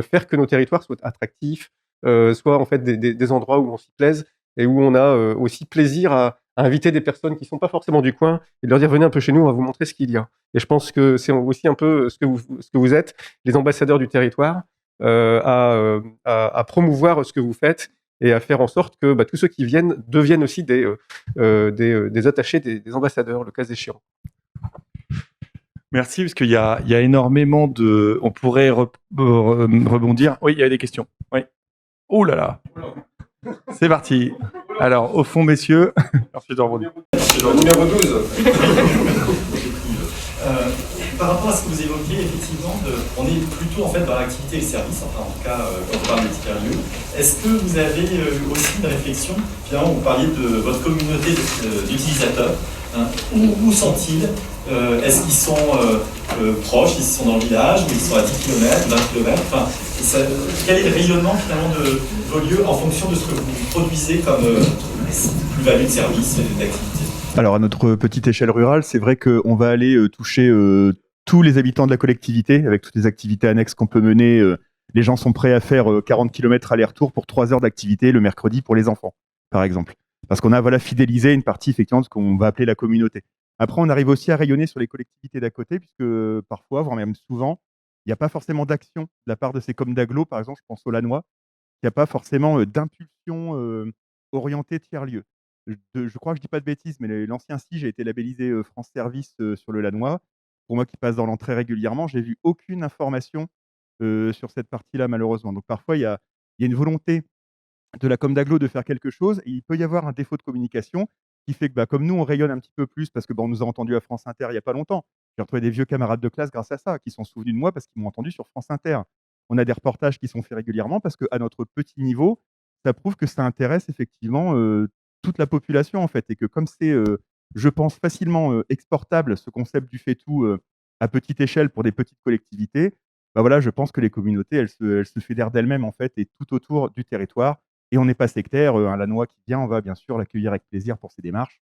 faire que nos territoires soient attractifs, soient en fait des endroits où on s'y plaise et où on a aussi plaisir à inviter des personnes qui ne sont pas forcément du coin et de leur dire venez un peu chez nous, on va vous montrer ce qu'il y a. Et je pense que c'est aussi un peu ce que vous êtes, les ambassadeurs du territoire, à promouvoir ce que vous faites et à faire en sorte que tous ceux qui viennent deviennent aussi des attachés, des ambassadeurs, le cas échéant. Merci, parce qu'il y a énormément de... On pourrait rebondir. Oui, il y a des questions. Oui. Oh là là. C'est parti. Alors, au fond, messieurs. Ensuite, on rebondit. Numéro 12. Par rapport à ce que vous évoquiez, effectivement, on est plutôt en fait dans l'activité et le service, enfin en tout cas quand on parle des tiers-lieux. Est-ce que vous avez aussi une réflexion, finalement vous parliez de votre communauté d'utilisateurs, hein, où sont-ils? Est-ce qu'ils sont proches, ils sont dans le village, ou ils sont à 10 km, 20 km, enfin, quel est le rayonnement finalement de vos lieux en fonction de ce que vous produisez comme plus-value de service et d'activité? Alors à notre petite échelle rurale, c'est vrai qu'on va aller toucher tous les habitants de la collectivité avec toutes les activités annexes qu'on peut mener. Les gens sont prêts à faire 40 km aller-retour pour 3 heures d'activité le mercredi pour les enfants, par exemple. parce qu'on a voilà, fidélisé une partie effectivement de ce qu'on va appeler la communauté. Après, on arrive aussi à rayonner sur les collectivités d'à côté, puisque parfois, voire même souvent, il n'y a pas forcément d'action de la part de ces coms d'agglo, par exemple, je pense au Lannoy, il n'y a pas forcément d'impulsion orientée tiers-lieu. Je crois que je dis pas de bêtises, mais l'ancien SIG a été labellisé France Service sur le Lannoy. Pour moi qui passe dans l'entrée régulièrement, j'ai vu aucune information sur cette partie-là, malheureusement. Donc parfois, il y a une volonté de la com d'agglo de faire quelque chose, et il peut y avoir un défaut de communication qui fait que, bah, comme nous, on rayonne un petit peu plus parce que, bah, on nous a entendus à France Inter il y a pas longtemps. J'ai retrouvé des vieux camarades de classe grâce à ça, qui sont souvenus de moi parce qu'ils m'ont entendu sur France Inter. On a des reportages qui sont faits régulièrement parce qu'à notre petit niveau, ça prouve que ça intéresse effectivement toute la population, en fait, et que comme c'est, je pense, facilement exportable, ce concept du fait-tout à petite échelle pour des petites collectivités, bah voilà, je pense que les communautés, elles se fédèrent d'elles-mêmes, en fait, et tout autour du territoire. Et on n'est pas sectaire. Un Lannoy qui vient, on va bien sûr l'accueillir avec plaisir pour ses démarches.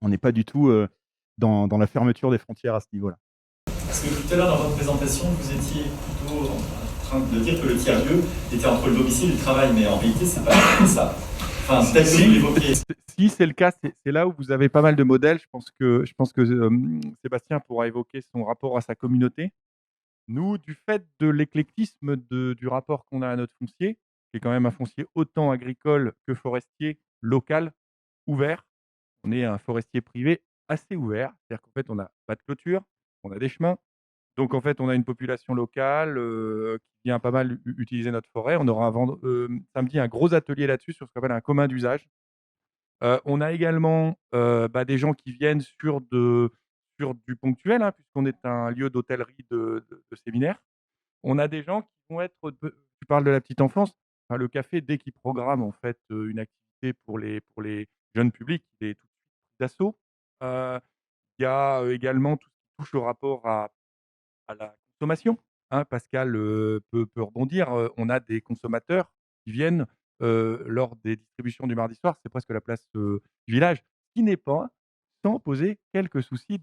On n'est pas du tout dans la fermeture des frontières à ce niveau-là. Parce que tout à l'heure, dans votre présentation, vous étiez plutôt en train de dire que le tiers-lieu était entre le domicile et le travail, mais en réalité, c'est pas ça. Enfin, tel que vous l'évoquiez. Si c'est le cas, c'est là où vous avez pas mal de modèles. Je pense que Sébastien pourra évoquer son rapport à sa communauté. Nous, du fait de l'éclectisme du rapport qu'on a à notre foncier, qui est quand même un foncier autant agricole que forestier, local, ouvert, on est un forestier privé assez ouvert. C'est-à-dire qu'en fait, on n'a pas de clôture, on a des chemins. Donc, en fait, on a une population locale qui vient pas mal utiliser notre forêt. On aura samedi un gros atelier là-dessus sur ce qu'on appelle un commun d'usage. On a également des gens qui viennent sur du ponctuel, hein, puisqu'on est un lieu d'hôtellerie de séminaire. On a des gens qui vont être, tu parles de la petite enfance, enfin, le café, dès qu'il programme en fait une activité pour les jeunes publics, il est tout de suite pris d'assaut. Il y a également tout ce qui touche au rapport à la consommation, hein. Pascal peut rebondir. On a des consommateurs qui viennent lors des distributions du mardi soir, c'est presque la place du village, ce qui n'est pas sans poser quelques soucis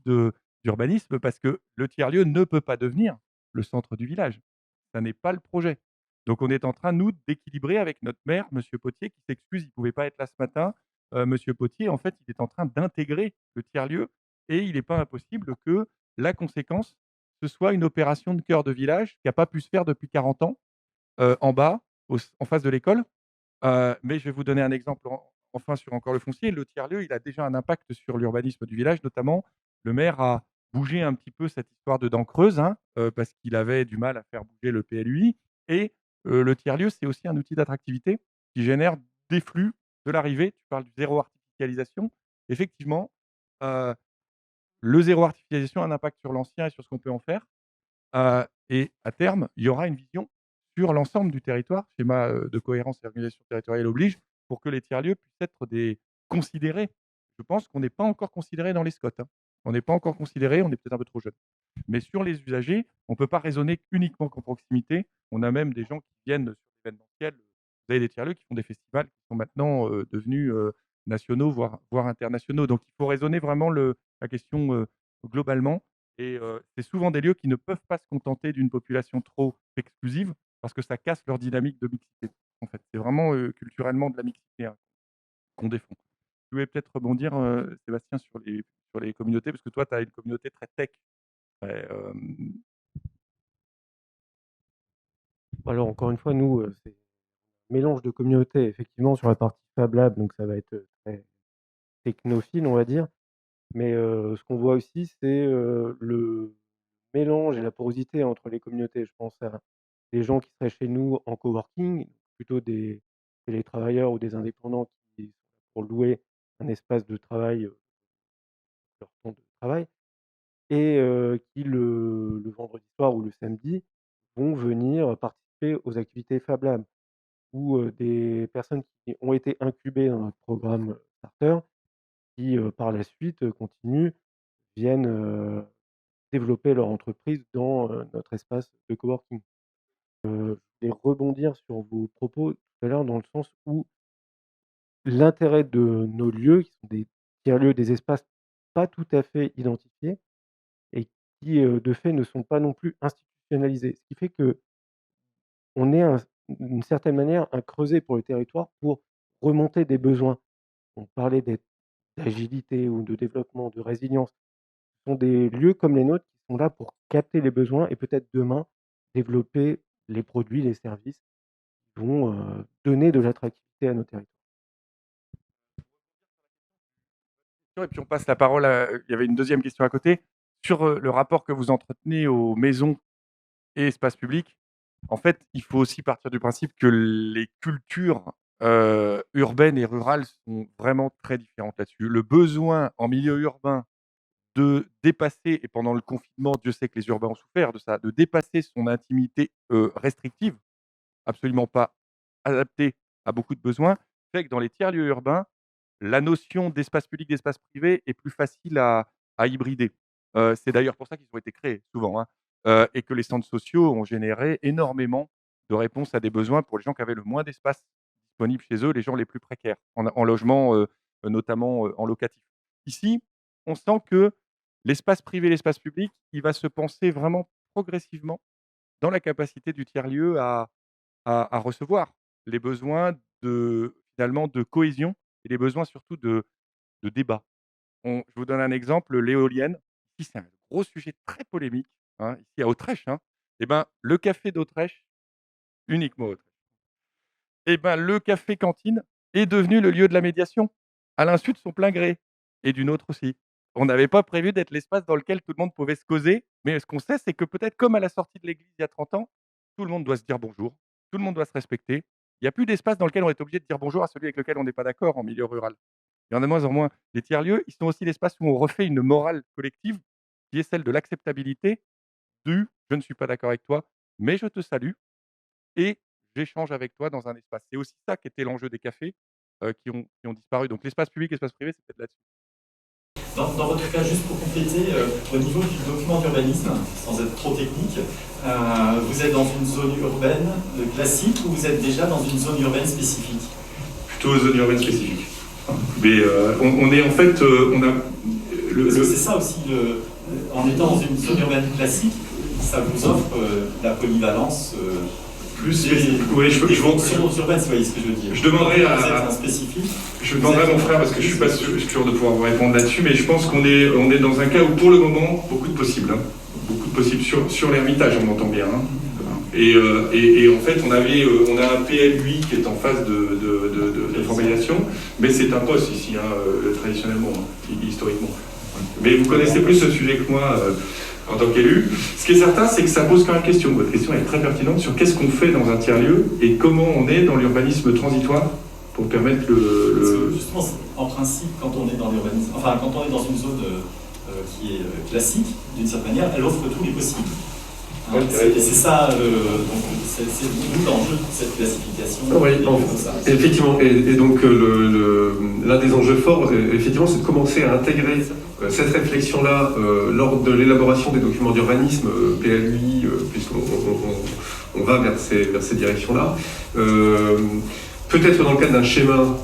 d'urbanisme, parce que le tiers-lieu ne peut pas devenir le centre du village. Ça n'est pas le projet. Donc on est en train, nous, d'équilibrer avec notre maire, Monsieur Potier, qui s'excuse, il ne pouvait pas être là ce matin. Monsieur Potier, en fait, il est en train d'intégrer le tiers-lieu, et il n'est pas impossible que la conséquence, ce soit une opération de cœur de village qui n'a pas pu se faire depuis 40 ans, en bas, en face de l'école. Mais je vais vous donner un exemple enfin sur encore le foncier. Le tiers-lieu, il a déjà un impact sur l'urbanisme du village, notamment. Le maire a bougé un petit peu cette histoire de dents creuses, hein, parce qu'il avait du mal à faire bouger le PLUI. Et le tiers-lieu, c'est aussi un outil d'attractivité qui génère des flux de l'arrivée. Tu parles du zéro artificialisation. Effectivement, le zéro artificialisation a un impact sur l'ancien et sur ce qu'on peut en faire. Et à terme, il y aura une vision sur l'ensemble du territoire, schéma de cohérence et d'organisation territoriale oblige, pour que les tiers-lieux puissent être considérés. Je pense qu'on n'est pas encore considéré dans les SCOT, hein. On n'est pas encore considéré, on est peut-être un peu trop jeune. Mais sur les usagers, on ne peut pas raisonner uniquement qu'en proximité. On a même des gens qui viennent sur l'événementiel. Vous avez des tiers-lieux qui font des festivals qui sont maintenant devenus nationaux, voire internationaux. Donc il faut raisonner vraiment la question globalement. Et c'est souvent des lieux qui ne peuvent pas se contenter d'une population trop exclusive, parce que ça casse leur dynamique de mixité. En fait, c'est vraiment culturellement de la mixité, hein, qu'on défend. Tu voulais peut-être rebondir, Sébastien, sur les communautés, parce que toi, tu as une communauté très tech. très, euh, Alors encore une fois, nous, c'est un mélange de communautés, effectivement, sur la partie Fab Lab, donc ça va être très technophile, on va dire. Mais ce qu'on voit aussi, c'est le mélange et la porosité entre les communautés. Je pense à des gens qui seraient chez nous en coworking, plutôt des télétravailleurs ou des indépendants qui sont là pour louer un espace de travail, leur temps de travail, et qui le vendredi soir ou le samedi vont venir participer aux activités Fab Lab, ou des personnes qui ont été incubées dans notre programme Starter, qui par la suite continuent, viennent développer leur entreprise dans notre espace de coworking. Je vais rebondir sur vos propos tout à l'heure, dans le sens où l'intérêt de nos lieux, qui sont des tiers-lieux, des espaces pas tout à fait identifiés, et qui de fait ne sont pas non plus institutionnalisés. Ce qui fait qu'on est d'une certaine manière un creuset pour le territoire pour remonter des besoins. on parlait d'agilité ou de développement, de résilience, ce sont des lieux comme les nôtres qui sont là pour capter les besoins et peut-être demain développer les produits, les services qui vont donner de l'attractivité à nos territoires. Et puis on passe la parole à... Il y avait une deuxième question à côté. Sur le rapport que vous entretenez aux maisons et espaces publics, en fait, il faut aussi partir du principe que les cultures urbaines et rurales sont vraiment très différentes là-dessus. Le besoin en milieu urbain de dépasser, et pendant le confinement, Dieu sait que les urbains ont souffert de ça, de dépasser son intimité restrictive, absolument pas adaptée à beaucoup de besoins, fait que dans les tiers-lieux urbains, la notion d'espace public, d'espace privé est plus facile à hybrider. C'est d'ailleurs pour ça qu'ils ont été créés souvent, hein, et que les centres sociaux ont généré énormément de réponses à des besoins pour les gens qui avaient le moins d'espace disponible chez eux, les gens les plus précaires, en logement, notamment en locatif. Ici, on sent que l'espace privé, l'espace public, il va se penser vraiment progressivement dans la capacité du tiers-lieu à recevoir les besoins finalement de cohésion et les besoins surtout de débat. Je vous donne un exemple, l'éolienne. Ici, c'est un gros sujet très polémique, hein, ici à Autrèche. Hein. Eh ben, le café d'Autrèche, uniquement Autrèche, eh ben, le café cantine est devenu le lieu de la médiation, à l'insu de son plein gré, et d'une autre aussi. On n'avait pas prévu d'être l'espace dans lequel tout le monde pouvait se causer, mais ce qu'on sait, c'est que peut-être comme à la sortie de l'église il y a 30 ans, tout le monde doit se dire bonjour, tout le monde doit se respecter. Il n'y a plus d'espace dans lequel on est obligé de dire bonjour à celui avec lequel on n'est pas d'accord en milieu rural. Il y en a de moins en moins. Les tiers-lieux, ils sont aussi l'espace où on refait une morale collective qui est celle de l'acceptabilité du « je ne suis pas d'accord avec toi, mais je te salue et j'échange avec toi dans un espace ». C'est aussi ça qui était l'enjeu des cafés qui ont disparu. Donc l'espace public, l'espace privé, c'est peut-être là-dessus. Dans votre cas, juste pour compléter, au niveau du document d'urbanisme, sans être trop technique, vous êtes dans une zone urbaine classique ou vous êtes déjà dans une zone urbaine spécifique? Plutôt zone urbaine spécifique. Mais on est en fait... C'est ça aussi, en étant dans une zone urbaine classique, ça vous offre la polyvalence plus oui, des fonctions urbaines, si vous voyez ce que je veux dire. Je demanderai à spécifique. Je demanderai à mon frère parce que je suis pas sûr de pouvoir vous répondre là-dessus, mais je pense qu'on est dans un cas où pour le moment beaucoup de possibles, hein. Beaucoup de possibles sur l'Ermitage, on entend bien. Hein. Et en fait, on a un PLUI qui est en phase de formalisation, mais c'est un poste ici, hein, traditionnellement, historiquement. Mais vous connaissez plus ce sujet que moi en tant qu'élu. Ce qui est certain, c'est que ça pose quand même question. Votre question est très pertinente sur qu'est-ce qu'on fait dans un tiers-lieu et comment on est dans l'urbanisme transitoire pour permettre Justement, en principe, quand on est dans l'urbanisme, enfin, quand on est dans une zone qui est classique, d'une certaine manière, elle offre tous les possibles. Hein, c'est ça, donc c'est d'où l'enjeu de cette classification. Oui, effectivement. Et donc l'un des enjeux forts, effectivement, c'est de commencer à intégrer cette réflexion-là lors de l'élaboration des documents d'urbanisme, PLUI, puisqu'on va vers ces directions-là. Peut-être dans le cadre d'un schéma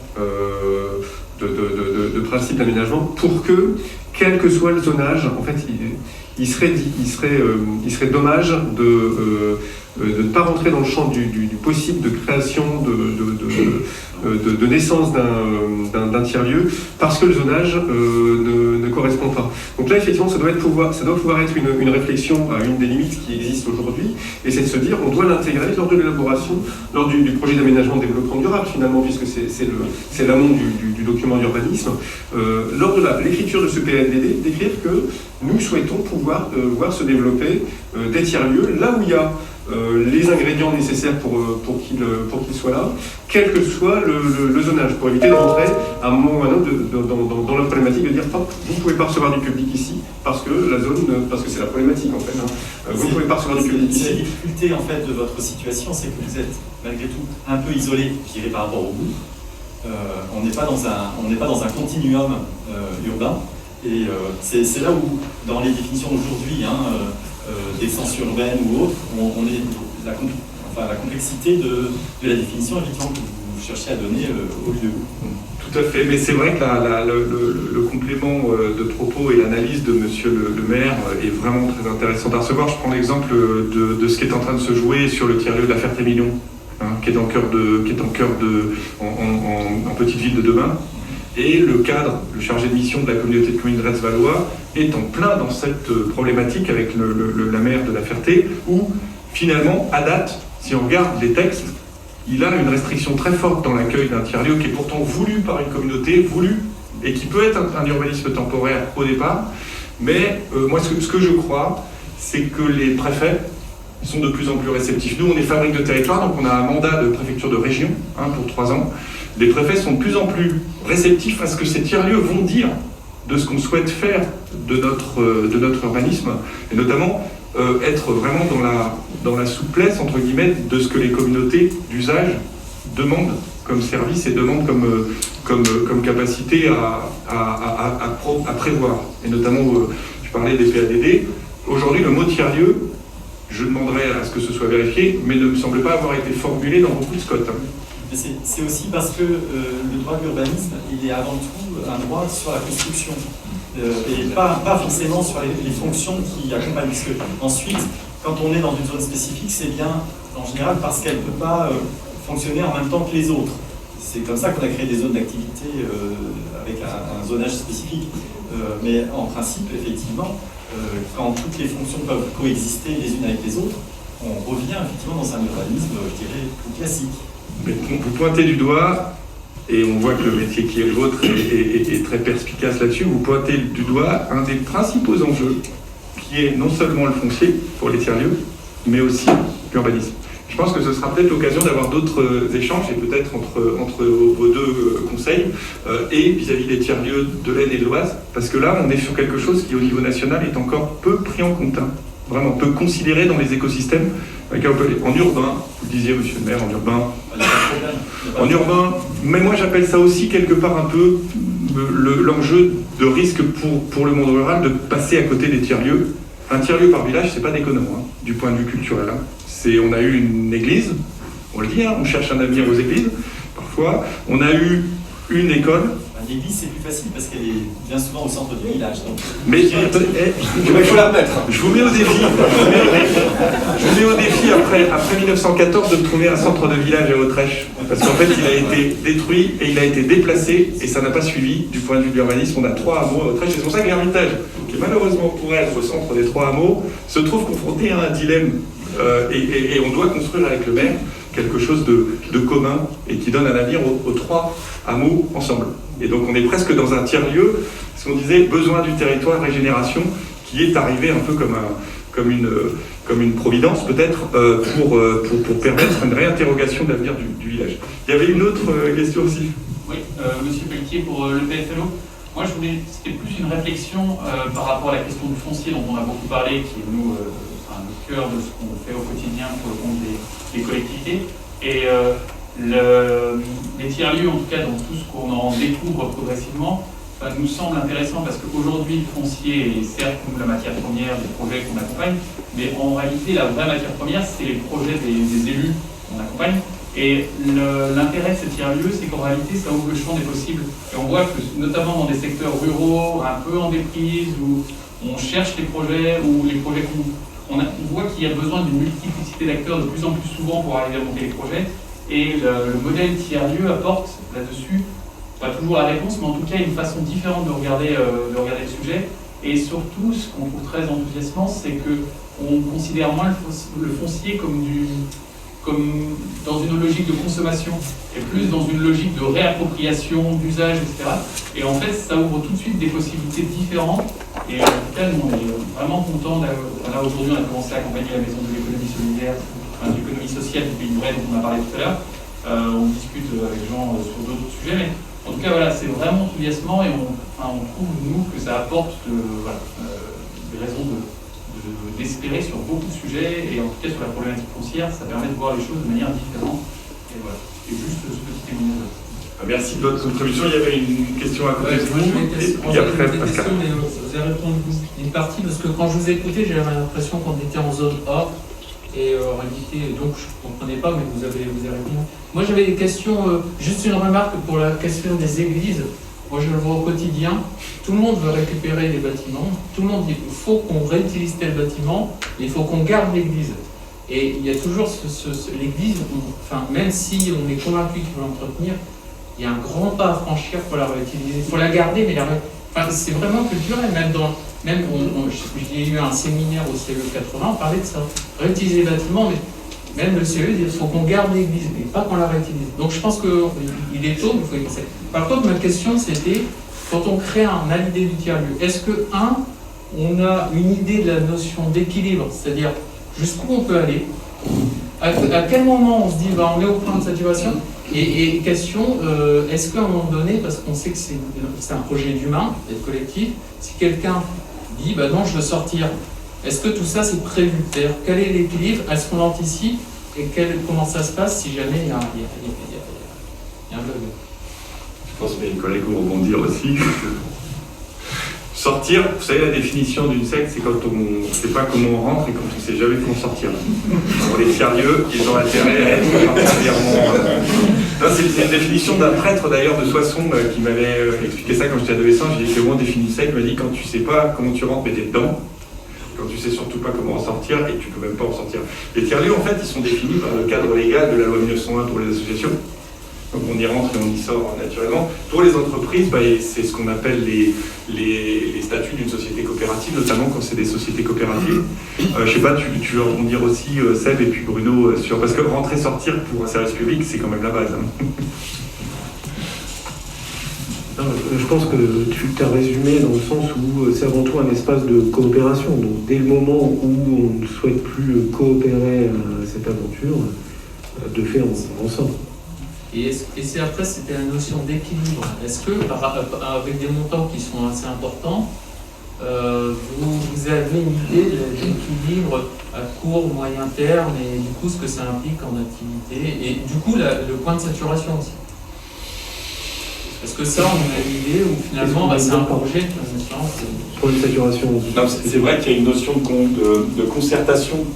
de principe d'aménagement, pour que, quel que soit le zonage, en fait, il serait dommage de ne pas rentrer dans le champ du possible de création, de naissance d'un tiers-lieu, parce que le zonage ne correspond pas. Donc là, effectivement, ça doit pouvoir être une réflexion à une des limites qui existent aujourd'hui, et c'est de se dire, on doit l'intégrer lors de l'élaboration, lors du projet d'aménagement de développement durable, finalement, puisque c'est l'amont du document d'urbanisme, lors de l'écriture de ce PLDD, d'écrire que nous souhaitons pouvoir voir se développer des tiers-lieux, là où il y a les ingrédients nécessaires pour qu'ils soient là, quel que soit le zonage, pour éviter de rentrer à un moment ou à un autre dans la problématique de dire vous ne pouvez pas recevoir du public ici parce que c'est la problématique en fait. Hein. Vous ne pouvez pas recevoir du public ici. La difficulté en fait de votre situation, c'est que vous êtes malgré tout un peu isolé, je dirais, par rapport au bout. On n'est pas dans un continuum urbain, et c'est là où dans les définitions aujourd'hui, d'essence urbaine ou autre, on est la complexité de la définition effectivement que vous cherchez à donner au lieu. Tout à fait, mais c'est vrai que le complément de propos et l'analyse de monsieur le maire est vraiment très intéressant à recevoir. Je prends l'exemple de ce qui est en train de se jouer sur le tiers-lieu de la Ferté-Million, qui est en petite ville de demain. Et le cadre, le chargé de mission de la communauté de communes de Retz-Valois, est en plein dans cette problématique avec la maire de La Ferté, où finalement, à date, si on regarde les textes, il a une restriction très forte dans l'accueil d'un tiers-lieu qui est pourtant voulu par une communauté, voulu, et qui peut être un urbanisme temporaire au départ. Mais moi, ce que je crois, c'est que les préfets sont de plus en plus réceptifs. Nous, on est fabrique de territoire, donc on a un mandat de préfecture de région pour 3 ans. Les préfets sont de plus en plus réceptifs à ce que ces tiers-lieux vont dire de ce qu'on souhaite faire de notre urbanisme, et notamment être vraiment dans la souplesse, entre guillemets, de ce que les communautés d'usage demandent comme service et demandent comme capacité à prévoir. Et notamment, je parlais des PADD. Aujourd'hui, le mot tiers-lieu, je demanderai à ce que ce soit vérifié, mais ne me semble pas avoir été formulé dans beaucoup de SCOT. C'est aussi parce que le droit de l'urbanisme, il est avant tout un droit sur la construction, et pas forcément sur les fonctions qui accompagnent. Parce que ensuite, quand on est dans une zone spécifique, c'est bien en général parce qu'elle ne peut pas fonctionner en même temps que les autres. C'est comme ça qu'on a créé des zones d'activité avec un zonage spécifique. Mais en principe, effectivement, quand toutes les fonctions peuvent coexister les unes avec les autres, on revient effectivement dans un urbanisme, je dirais, plus classique. Mais vous pointez du doigt, et on voit que le métier qui est le vôtre est très perspicace là-dessus, vous pointez du doigt un des principaux enjeux, qui est non seulement le foncier pour les tiers-lieux, mais aussi l'urbanisme. Je pense que ce sera peut-être l'occasion d'avoir d'autres échanges, et peut-être entre vos deux conseils, et vis-à-vis des tiers-lieux de l'Aisne et de l'Oise, parce que là, on est sur quelque chose qui, au niveau national, est encore peu pris en compte, vraiment peu considéré dans les écosystèmes. En urbain, vous le disiez, monsieur le maire, en urbain, mais moi j'appelle ça aussi quelque part un peu l'enjeu de risque pour le monde rural de passer à côté des tiers-lieux. Un tiers-lieu par village, c'est pas déconnant, du point de vue culturel. On a eu une église, on le dit, on cherche un avenir aux églises, parfois. On a eu une école. L'église, c'est plus facile parce qu'elle est bien souvent au centre du village. Donc... Mais il faut la remettre. Je vous mets au défi. Je vous mets au défi après 1914 de trouver un centre de village à Autrèche. Parce qu'en fait, il a été détruit et il a été déplacé et ça n'a pas suivi du point de vue de l'urbanisme. On a 3 hameaux à Autrèche. C'est pour ça que l'Hermitage, qui malheureusement pourrait être au centre des 3 hameaux, se trouve confronté à un dilemme. Et on doit construire avec le maire quelque chose de commun et qui donne un avenir aux 3 hameaux ensemble. Et donc on est presque dans un tiers-lieu, ce qu'on disait, besoin du territoire, régénération, qui est arrivé un peu comme une providence peut-être pour permettre une réinterrogation de l'avenir du village. Il y avait une autre question aussi. Oui, monsieur Pelletier, pour le PFLO. Moi, c'était plus une réflexion par rapport à la question du foncier dont on a beaucoup parlé, qui est nous le cœur de ce qu'on fait au quotidien pour le compte des collectivités. Et les tiers-lieux, en tout cas, dans tout ce qu'on en découvre progressivement, nous semble intéressant parce qu'aujourd'hui, le foncier est certes nous, la matière première des projets qu'on accompagne, mais en réalité, la vraie matière première, c'est les projets des élus qu'on accompagne. Et l'intérêt de ces tiers-lieux, c'est qu'en réalité, ça ouvre le champ des possibles. Et on voit que, notamment dans des secteurs ruraux, un peu en déprise, où on cherche les projets, ou les projets on voit qu'il y a besoin d'une multiplicité d'acteurs de plus en plus souvent pour arriver à monter les projets. Et le modèle tiers-lieu apporte là-dessus, pas toujours la réponse, mais en tout cas une façon différente de regarder le sujet. Et surtout, ce qu'on trouve très enthousiasmant, c'est qu'on considère moins le foncier comme dans une logique de consommation, et plus dans une logique de réappropriation, d'usage, etc. Et en fait, ça ouvre tout de suite des possibilités différentes. Et en tout cas, nous, on est vraiment contents. Là, aujourd'hui, on a commencé à accompagner la maison de l'économie solidaire, de l'économie sociale du Pays de Brest, dont on a parlé tout à l'heure. On discute avec les gens sur d'autres sujets, mais en tout cas, voilà, c'est vraiment enthousiasmant et on trouve, nous, que ça apporte des raisons d'espérer sur beaucoup de sujets, et en tout cas sur la problématique foncière, ça permet de voir les choses de manière différente. Et voilà, c'est juste ce petit témoignage. Merci de votre contribution. Il y avait une question à côté de vous. Et puis après, Pascal. Vous avez répondu une partie, parce que quand je vous ai écouté, j'avais l'impression qu'on était en zone A, et en réalité, donc je ne comprenais pas, mais vous avez répondu. Moi j'avais des questions, juste une remarque pour la question des églises. Moi je le vois au quotidien, tout le monde veut récupérer les bâtiments, tout le monde dit qu'il faut qu'on réutilise tel bâtiment, il faut qu'on garde l'église. Et il y a toujours l'église, enfin, même si on est convaincu qu'il faut l'entretenir, il il y a un grand pas à franchir pour la réutiliser. Il faut la garder, mais c'est vraiment culturel. J'ai eu un séminaire au CE 80, on parlait de ça. Réutiliser les bâtiments, mais même le CE dit qu'il faut qu'on garde l'église, mais pas qu'on la réutilise. Donc je pense qu'il est tôt, mais il faut y penser. Par contre, ma question c'était, quand on crée un halidé du tiers-lieu, est-ce que, on a une idée de la notion d'équilibre, c'est-à-dire jusqu'où on peut aller, à quel moment on se dit on est au point de saturation, et question, est-ce qu'à un moment donné, parce qu'on sait que c'est un projet d'humain, d'être collectif, si quelqu'un dit non je veux sortir, est-ce que tout ça c'est prévu? C'est-à-dire quel est l'équilibre, est-ce qu'on anticipe, et comment ça se passe si jamais il y a un bug? Je pense que mes collègues vont rebondir aussi. Sortir, vous savez, la définition d'une secte, c'est quand on ne sait pas comment on rentre et quand on ne sait jamais comment sortir. Pour les tiers-lieux, ils ont intérêt à être particulièrement... C'est une définition d'un prêtre d'ailleurs de Soissons qui m'avait expliqué ça quand j'étais adolescent. J'ai dit comment on définit une secte. Il m'a dit quand tu ne sais pas comment tu rentres mais t'es dedans, quand tu ne sais surtout pas comment en sortir et tu ne peux même pas en sortir. Les tiers-lieux, en fait, ils sont définis par le cadre légal de la loi 1901 pour les associations. Donc on y rentre et on y sort naturellement. Pour les entreprises, c'est ce qu'on appelle les statuts d'une société coopérative, notamment quand c'est des sociétés coopératives. Je sais pas, tu veux rebondir aussi, Seb et puis Bruno, parce que rentrer-sortir pour un service public, c'est quand même la base. Je pense que tu as résumé dans le sens où c'est avant tout un espace de coopération. Donc dès le moment où on ne souhaite plus coopérer à cette aventure, de fait on sort. Et après, c'était la notion d'équilibre. Est-ce que, avec des montants qui sont assez importants, vous avez une idée de l'équilibre à court, moyen terme, et du coup, ce que ça implique en activité, et du coup, le point de saturation aussi? Est-ce que ça, on a une idée, ou finalement, c'est un projet point de saturation? C'est vrai qu'il y a une notion de concertation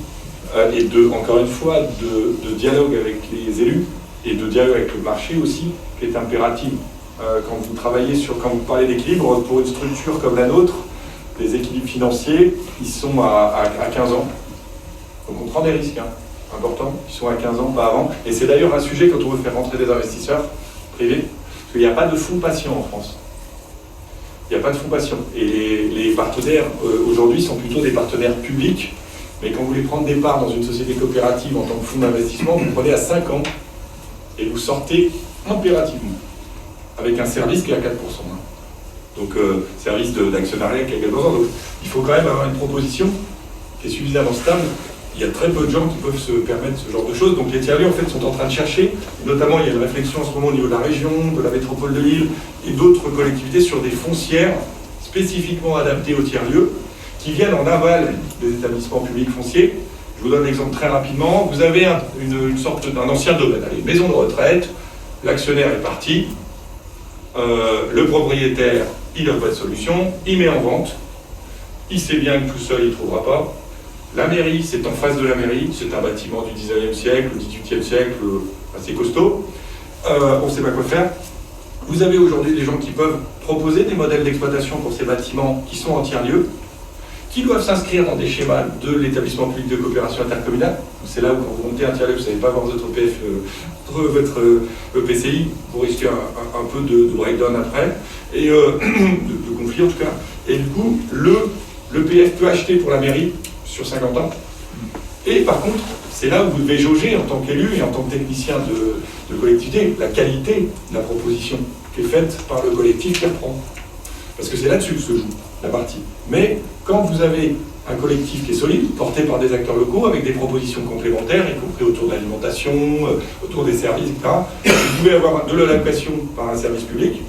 et encore une fois, de dialogue avec les élus, et de dialogue avec le marché aussi, qui est impérative. Quand vous parlez d'équilibre, pour une structure comme la nôtre, les équilibres financiers, ils sont à 15 ans. Donc on prend des risques importants, ils sont à 15 ans, pas avant. Et c'est d'ailleurs un sujet quand on veut faire rentrer des investisseurs privés, parce qu'il n'y a pas de fonds patient en France. Il n'y a pas de fonds patient. Et les partenaires, aujourd'hui, sont plutôt des partenaires publics, mais quand vous voulez prendre des parts dans une société coopérative en tant que fonds d'investissement, vous prenez à 5 ans, et vous sortez impérativement, avec un service qui est à 4%. Donc, service d'actionnariat qui est à 4%. Donc, il faut quand même avoir une proposition qui est suffisamment stable. Il y a très peu de gens qui peuvent se permettre ce genre de choses. Donc, les tiers-lieux, en fait, sont en train de chercher, et notamment, il y a une réflexion en ce moment au niveau de la région, de la métropole de Lille, et d'autres collectivités sur des foncières spécifiquement adaptées aux tiers-lieux, qui viennent en aval des établissements publics fonciers. Je vous donne l'exemple très rapidement. Vous avez une sorte d'un ancien domaine, une maison de retraite, l'actionnaire est parti, le propriétaire, il n'a pas de solution, il met en vente, il sait bien que tout seul, il ne trouvera pas. La mairie, c'est en face de la mairie, c'est un bâtiment du 19e siècle, du 18e siècle, assez costaud. On ne sait pas quoi faire. Vous avez aujourd'hui des gens qui peuvent proposer des modèles d'exploitation pour ces bâtiments qui sont en tiers-lieu, qui doivent s'inscrire dans des schémas de l'établissement public de coopération intercommunale. C'est là où quand vous montez un tiers-lieu, vous ne savez pas voir votre EPF, votre EPCI, vous risquez un peu de breakdown après, et de conflit en tout cas. Et du coup, l'EPF peut acheter pour la mairie sur 50 ans. Et par contre, c'est là où vous devez jauger en tant qu'élu et en tant que technicien de collectivité la qualité de la proposition qui est faite par le collectif qui reprend. Parce que c'est là-dessus que se joue la partie. Mais quand vous avez un collectif qui est solide, porté par des acteurs locaux, avec des propositions complémentaires, y compris autour de l'alimentation, autour des services, etc., vous pouvez avoir de l'allocation par un service public,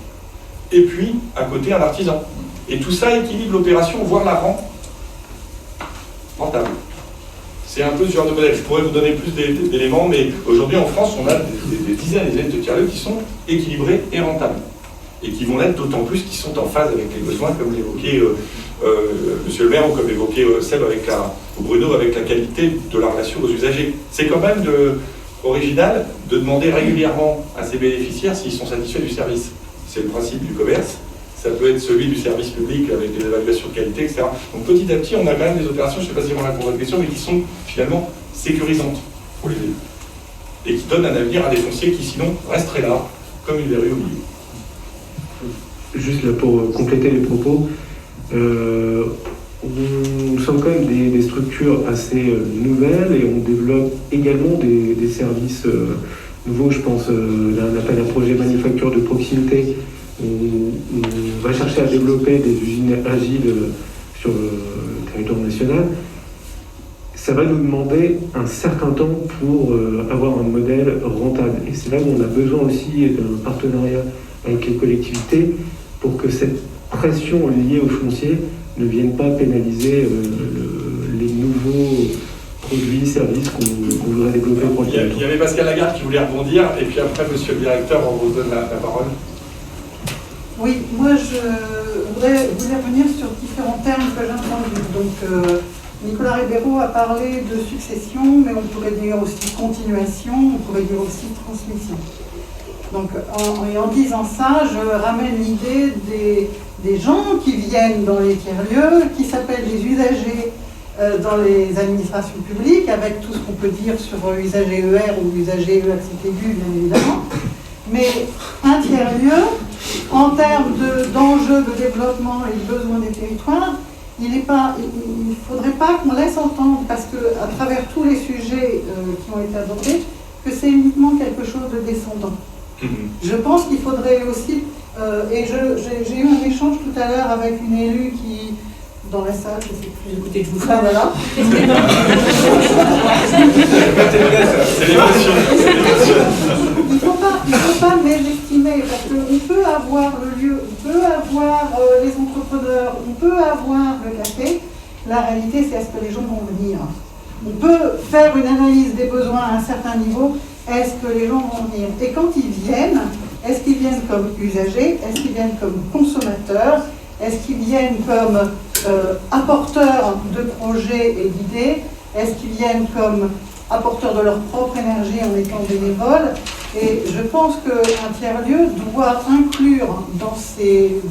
et puis, à côté, un artisan. Et tout ça équilibre l'opération, voire la rend rentable. C'est un peu ce genre de modèle. Je pourrais vous donner plus d'éléments, mais aujourd'hui, en France, on a des dizaines et des dizaines de tiers-lieux qui sont équilibrés et rentables. Et qui vont l'être d'autant plus qu'ils sont en phase avec les besoins, comme l'évoquait Monsieur le maire, ou comme évoquait Seb ou Bruno, avec la qualité de la relation aux usagers. C'est quand même original de demander régulièrement à ses bénéficiaires s'ils sont satisfaits du service. C'est le principe du commerce. Ça peut être celui du service public avec des évaluations de qualité, etc. Donc petit à petit, on a quand même des opérations, je ne sais pas si on répond à votre question, mais qui sont finalement sécurisantes pour les élus. Et qui donnent un avenir à des fonciers qui sinon resteraient là, comme une verrue au milieu. Juste là pour compléter les propos, nous sommes quand même des structures assez nouvelles et on développe également des services nouveaux. Je pense à un appel à projet manufacture de proximité. On va chercher à développer des usines agiles sur le territoire national. Ça va nous demander un certain temps pour avoir un modèle rentable. Et c'est là où on a besoin aussi d'un partenariat avec les collectivités pour que cette pression liée au foncier ne vienne pas pénaliser les nouveaux produits, services qu'on voudrait développer pour le territoire. Il y avait Pascal Lagarde qui voulait rebondir, et puis après, monsieur le directeur, on vous donne la parole. Oui, moi je voulais revenir sur différents termes que j'ai entendus. Donc Nicolas Ribeiro a parlé de succession, mais on pourrait dire aussi continuation, on pourrait dire aussi transmission. Donc en disant ça, je ramène l'idée des gens qui viennent dans les tiers-lieux, qui s'appellent les usagers dans les administrations publiques, avec tout ce qu'on peut dire sur usager ER ou usager accent aigu, bien évidemment. Mais un tiers-lieu, en termes d'enjeux de développement et de besoins des territoires, il ne faudrait pas qu'on laisse entendre, parce qu'à travers tous les sujets qui ont été abordés, que c'est uniquement quelque chose de descendant. Je pense qu'il faudrait aussi, et j'ai eu un échange tout à l'heure avec une élue qui, dans la salle, je ne sais plus, écoutez, je vous fais, voilà. Il ne faut pas mésestimer, parce qu'on peut avoir le lieu, on peut avoir les entrepreneurs, on peut avoir le café. La réalité, c'est est-ce que les gens vont venir. On peut faire une analyse des besoins à un certain niveau. Est-ce que les gens vont venir? Et quand ils viennent, est-ce qu'ils viennent comme usagers? Est-ce qu'ils viennent comme consommateurs? Est-ce qu'ils viennent comme apporteurs de projets et d'idées? Est-ce qu'ils viennent comme apporteurs de leur propre énergie en étant bénévoles? Et je pense qu'un tiers-lieu doit inclure dans ces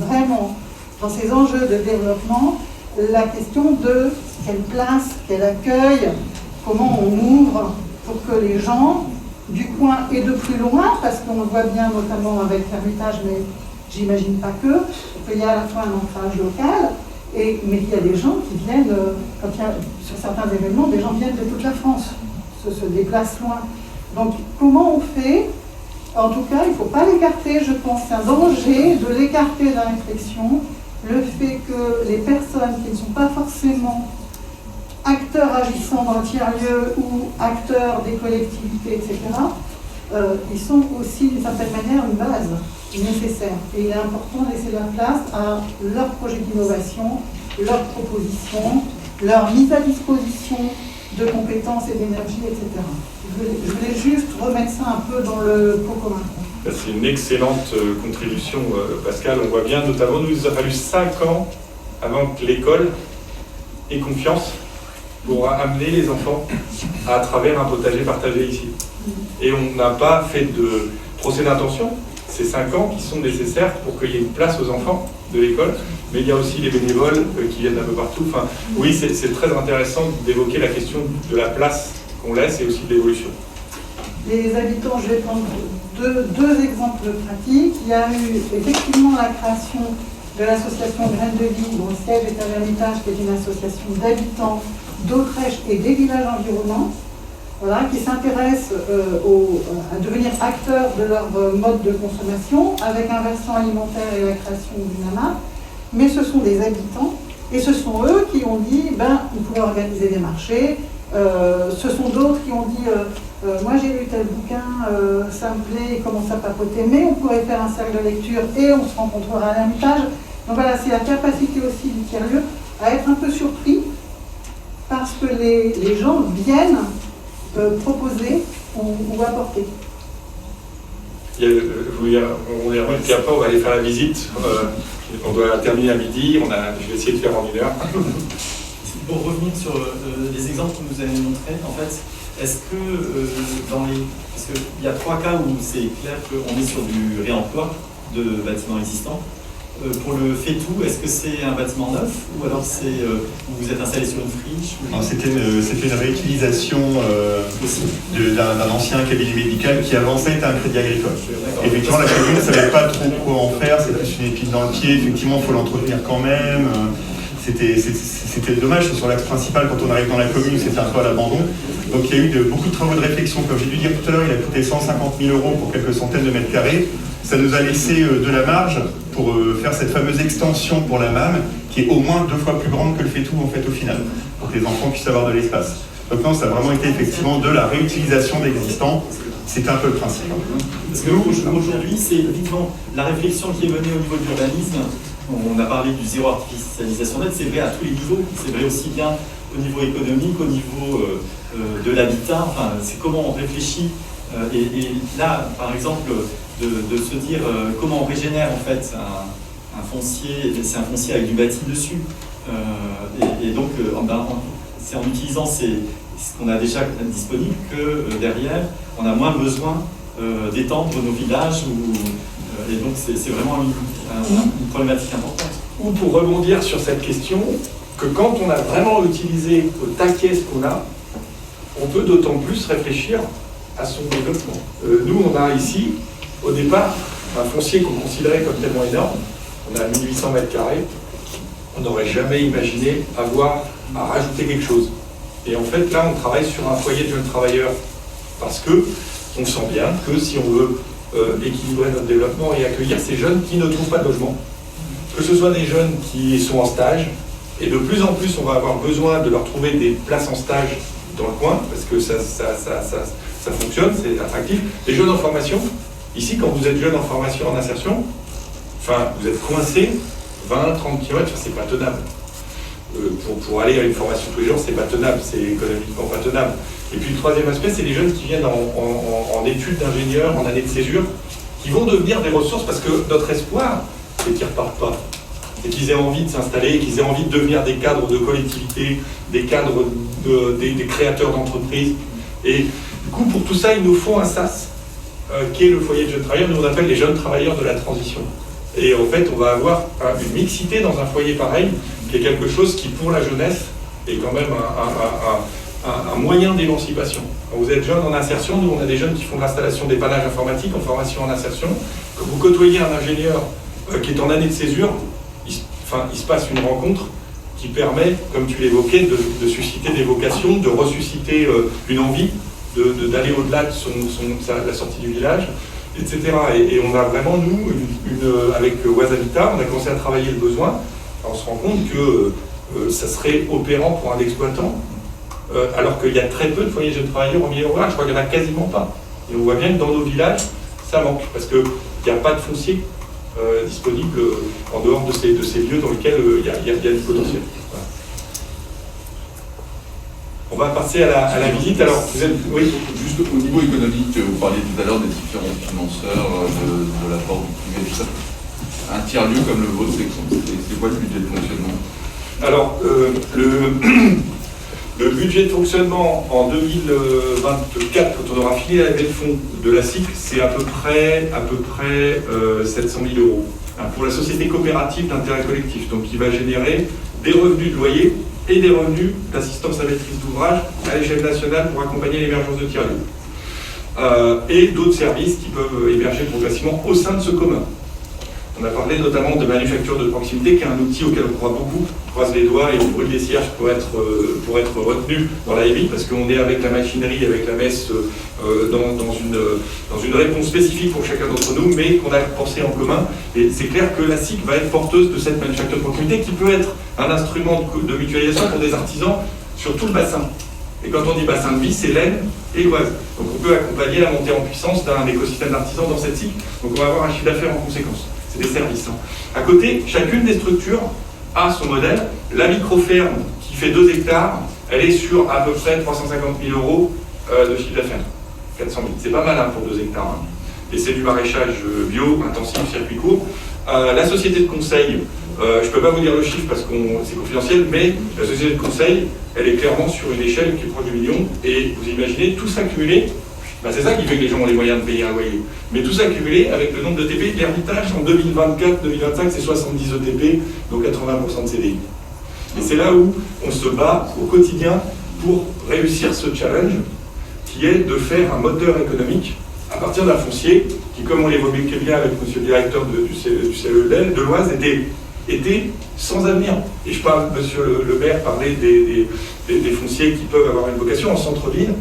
enjeux de développement la question de quelle place, quel accueil, comment on ouvre pour que les gens du coin et de plus loin, parce qu'on le voit bien notamment avec l'Ermitage, mais j'imagine pas qu'il y a à la fois un ancrage local, mais il y a des gens qui viennent, sur certains événements, des gens viennent de toute la France, se déplacent loin. Donc comment on fait? En tout cas, il ne faut pas l'écarter, je pense, c'est un danger de l'écarter de la réflexion, le fait que les personnes qui ne sont pas forcément acteurs agissant dans le tiers-lieu ou acteurs des collectivités, etc., ils sont aussi d'une certaine manière une base nécessaire. Et il est important de laisser la place à leurs projets d'innovation, leurs propositions, leur mise à disposition de compétences et d'énergie, etc. Je voulais juste remettre ça un peu dans le pot commun. C'est une excellente contribution, Pascal. On voit bien, notamment, nous, il a fallu 5 ans avant que l'école ait confiance pour amener les enfants à travers un potager partagé ici. Et on n'a pas fait de procès d'intention. C'est 5 ans qui sont nécessaires pour qu'il y ait une place aux enfants de l'école, mais il y a aussi les bénévoles qui viennent d'un peu partout. Enfin, oui, c'est très intéressant d'évoquer la question de la place qu'on laisse et aussi de l'évolution. Les habitants, je vais prendre deux exemples pratiques. Il y a eu effectivement la création de l'association Graines de Vie, dont le siège est à l'Ermitage, qui est une association d'habitants d'Autrèche et des villages environnants, voilà, qui s'intéressent à devenir acteurs de leur mode de consommation, avec un versant alimentaire et la création d'une AMAP. Mais ce sont des habitants, et ce sont eux qui ont dit, on pourrait organiser des marchés. Ce sont d'autres qui ont dit, moi j'ai lu tel bouquin, ça me plaît, il commence à papoter, mais on pourrait faire un cercle de lecture et on se rencontrera à l'Ermitage. Donc voilà, c'est la capacité aussi du tiers-lieu à être un peu surpris, parce que les gens viennent proposer ou apporter. On y remet, puis après on va aller faire la visite. On doit terminer à midi, je vais essayer de faire en 1 heure. Pour revenir sur les exemples que vous avez montrés, en fait, est-ce que parce qu'il y a 3 cas où c'est clair qu'on est sur du réemploi de bâtiments existants, pour le FETU, est-ce que c'est un bâtiment neuf ou alors vous êtes installé sur une friche? C'était une réutilisation d'un ancien cabinet médical qui avant ça était un crédit agricole. Effectivement, la commune ne savait pas trop quoi en faire, c'est plus une épine dans le pied, effectivement, il faut l'entretenir quand même. C'était dommage, sur l'axe principal, quand on arrive dans la commune, c'était un peu à l'abandon. Donc il y a eu beaucoup de travaux de réflexion. Comme j'ai dû dire tout à l'heure, il a coûté 150 000 € pour quelques centaines de mètres carrés. Ça nous a laissé de la marge pour faire cette fameuse extension pour la MAM, qui est au moins 2 fois plus grande que le FETU en fait au final, pour que les enfants puissent avoir de l'espace. Donc non, ça a vraiment été effectivement de la réutilisation d'existants. C'était un peu le principe. Parce que aujourd'hui, c'est effectivement la réflexion qui est menée au niveau de l'urbanisme. On a parlé du zéro artificialisation nette, c'est vrai à tous les niveaux, c'est vrai aussi bien au niveau économique, au niveau de l'habitat, enfin, c'est comment on réfléchit. Et là, par exemple, de se dire comment on régénère en fait un foncier, c'est un foncier avec du bâti dessus. Et donc, c'est en utilisant ce qu'on a déjà disponible que derrière, on a moins besoin d'étendre nos villages. Et donc, c'est vraiment une problématique importante. Ou pour rebondir sur cette question, que quand on a vraiment utilisé au taquet ce qu'on a, on peut d'autant plus réfléchir à son développement. Nous, on a ici, au départ, un foncier qu'on considérait comme tellement énorme. On a 1800 mètres carrés. On n'aurait jamais imaginé avoir à rajouter quelque chose. Et en fait, là, on travaille sur un foyer de jeunes travailleurs parce que on sent bien que si on veut équilibrer notre développement et accueillir ces jeunes qui ne trouvent pas de logement, que ce soit des jeunes qui sont en stage, et de plus en plus, on va avoir besoin de leur trouver des places en stage dans le coin, parce que ça fonctionne, c'est attractif. Les jeunes en formation, ici, quand vous êtes jeune en formation, en insertion, enfin, vous êtes coincé 20, 30 km, c'est pas tenable. Pour aller à une formation tous les jours, c'est pas tenable, c'est économiquement pas tenable. Et puis le troisième aspect, c'est les jeunes qui viennent en études d'ingénieur, en année de césure, qui vont devenir des ressources, parce que notre espoir, c'est qu'ils ne repartent pas. C'est qu'ils aient envie de s'installer, qu'ils aient envie de devenir des cadres de collectivités, des cadres, des créateurs d'entreprises. Et du coup, pour tout ça, il nous faut un SAS, qui est le foyer de jeunes travailleurs. Nous, on appelle les jeunes travailleurs de la transition. Et en fait, on va avoir une mixité dans un foyer pareil, qui est quelque chose qui, pour la jeunesse, est quand même un moyen d'émancipation. Quand vous êtes jeune en insertion, nous, on a des jeunes qui font de l'installation d'épanage informatique en formation en insertion. Quand vous côtoyez un ingénieur qui est en année de césure, il se passe une rencontre qui permet, comme tu l'évoquais, de susciter des vocations, de ressusciter une envie, d'aller au-delà de la sortie du village, etc. Et on a vraiment, nous, avec Oise Habitat, on a commencé à travailler le besoin. On se rend compte que ça serait opérant pour un exploitant, alors qu'il y a très peu de foyers de jeunes travailleurs en milieu rural, je crois qu'il n'y en a quasiment pas. Et on voit bien que dans nos villages, ça manque, parce qu'il n'y a pas de foncier disponible en dehors de ces lieux dans lesquels il y a du potentiel. Voilà. On va passer à la visite. Alors, vous êtes... Oui. Juste au niveau économique, vous parliez tout à l'heure des différents financeurs, de l'apport du privé, tout ça. Un tiers-lieu comme le vôtre, c'est quoi le budget de fonctionnement? Alors, le budget de fonctionnement en 2024, quand on aura fini la levée de fonds de la SIC, c'est à peu près 700 000 €. Pour la société coopérative d'intérêt collectif, donc qui va générer des revenus de loyer et des revenus d'assistance à maîtrise d'ouvrage à l'échelle nationale pour accompagner l'émergence de tiers-lieux. Et d'autres services qui peuvent émerger progressivement au sein de ce commun. On a parlé notamment de manufacture de proximité, qui est un outil auquel on croit beaucoup. On croise les doigts et on brûle des cierges pour être retenu dans la EBI, parce qu'on est avec la machinerie, avec la messe, dans une réponse spécifique pour chacun d'entre nous, mais qu'on a pensé en commun. Et c'est clair que la SIC va être porteuse de cette manufacture de proximité, qui peut être un instrument de mutualisation pour des artisans sur tout le bassin. Et quand on dit bassin de vie, c'est l'Aisne et l'Oise. Donc on peut accompagner la montée en puissance d'un écosystème d'artisans dans cette SIC. Donc on va avoir un chiffre d'affaires en conséquence. C'est des services. À côté, chacune des structures a son modèle. La micro-ferme qui fait 2 hectares, elle est sur à peu près 350 000 € de chiffre d'affaires. 400 000. C'est pas mal pour 2 hectares. Et c'est du maraîchage bio, intensif, circuit court. La société de conseil, je ne peux pas vous dire le chiffre parce que c'est confidentiel, mais la société de conseil, elle est clairement sur une échelle qui est proche du million. Et vous imaginez, tout s'accumuler, Enfin, c'est ça qui fait que les gens ont les moyens de payer un loyer. Mais tout ça cumulé avec le nombre de TP, l'Hermitage en 2024-2025 c'est 70 ETP, donc 80% de CDI. Et c'est là où on se bat au quotidien pour réussir ce challenge, qui est de faire un moteur économique à partir d'un foncier qui, comme on l'évoquait bien avec monsieur le directeur du CEDEL de l'Oise, était sans avenir. Et je parle, monsieur le maire parlait des fonciers qui peuvent avoir une vocation en centre-ville.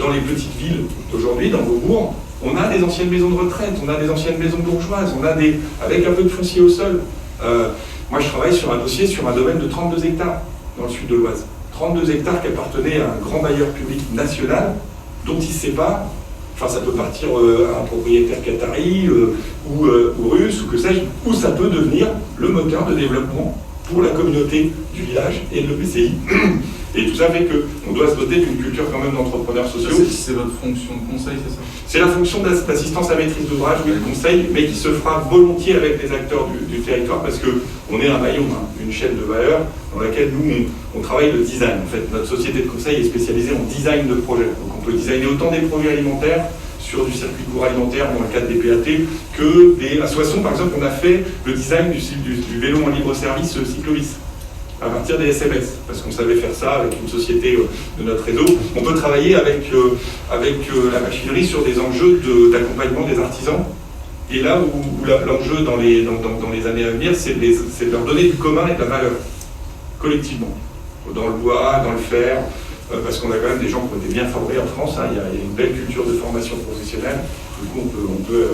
Dans les petites villes d'aujourd'hui, dans vos bourgs, on a des anciennes maisons de retraite, on a des anciennes maisons bourgeoises, on a avec un peu de foncier au sol. Moi, je travaille sur un dossier, sur un domaine de 32 hectares dans le sud de l'Oise. 32 hectares qui appartenaient à un grand bailleur public national, dont il se sépare. Enfin, ça peut partir à un propriétaire qatari ou russe, ou que sais-je, ou ça peut devenir le moteur de développement pour la communauté du village et de l'EPCI. Et tout ça fait qu'on doit se doter d'une culture quand même d'entrepreneurs sociaux. C'est votre fonction de conseil, c'est ça? C'est la fonction d'assistance à maîtrise d'ouvrage, oui, de conseil, mais qui se fera volontiers avec les acteurs du territoire, parce qu'on est un maillon, une chaîne de valeur dans laquelle nous, on travaille le design. En fait, notre société de conseil est spécialisée en design de projet. Donc on peut designer autant des produits alimentaires sur du circuit court alimentaire dans le cadre des PAT que à Soissons, par exemple, on a fait le design du vélo en libre service cyclovis à partir des SMS, parce qu'on savait faire ça avec une société de notre réseau. On peut travailler avec la machinerie sur des enjeux d'accompagnement des artisans. Et là où l'enjeu dans les années à venir, c'est de leur donner du commun et de la valeur, collectivement. Dans le bois, dans le fer, parce qu'on a quand même des gens qui ont été bien formés en France, il y a une belle culture de formation professionnelle. Du coup, on peut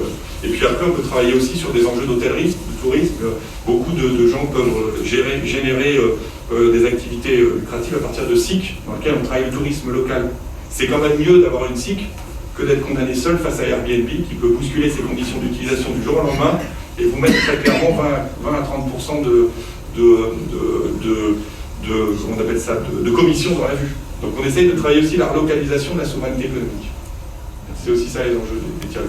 et puis après, on peut travailler aussi sur des enjeux d'hôtellerie, de tourisme. Beaucoup de gens peuvent générer des activités lucratives à partir de SIC, dans lesquelles on travaille le tourisme local. C'est quand même mieux d'avoir une SIC que d'être condamné seul face à Airbnb, qui peut bousculer ses conditions d'utilisation du jour au lendemain et vous mettre très clairement 20 à 30% comment on appelle ça, de commission dans la vue. Donc on essaye de travailler aussi la relocalisation de la souveraineté économique. C'est aussi ça les enjeux des tiers.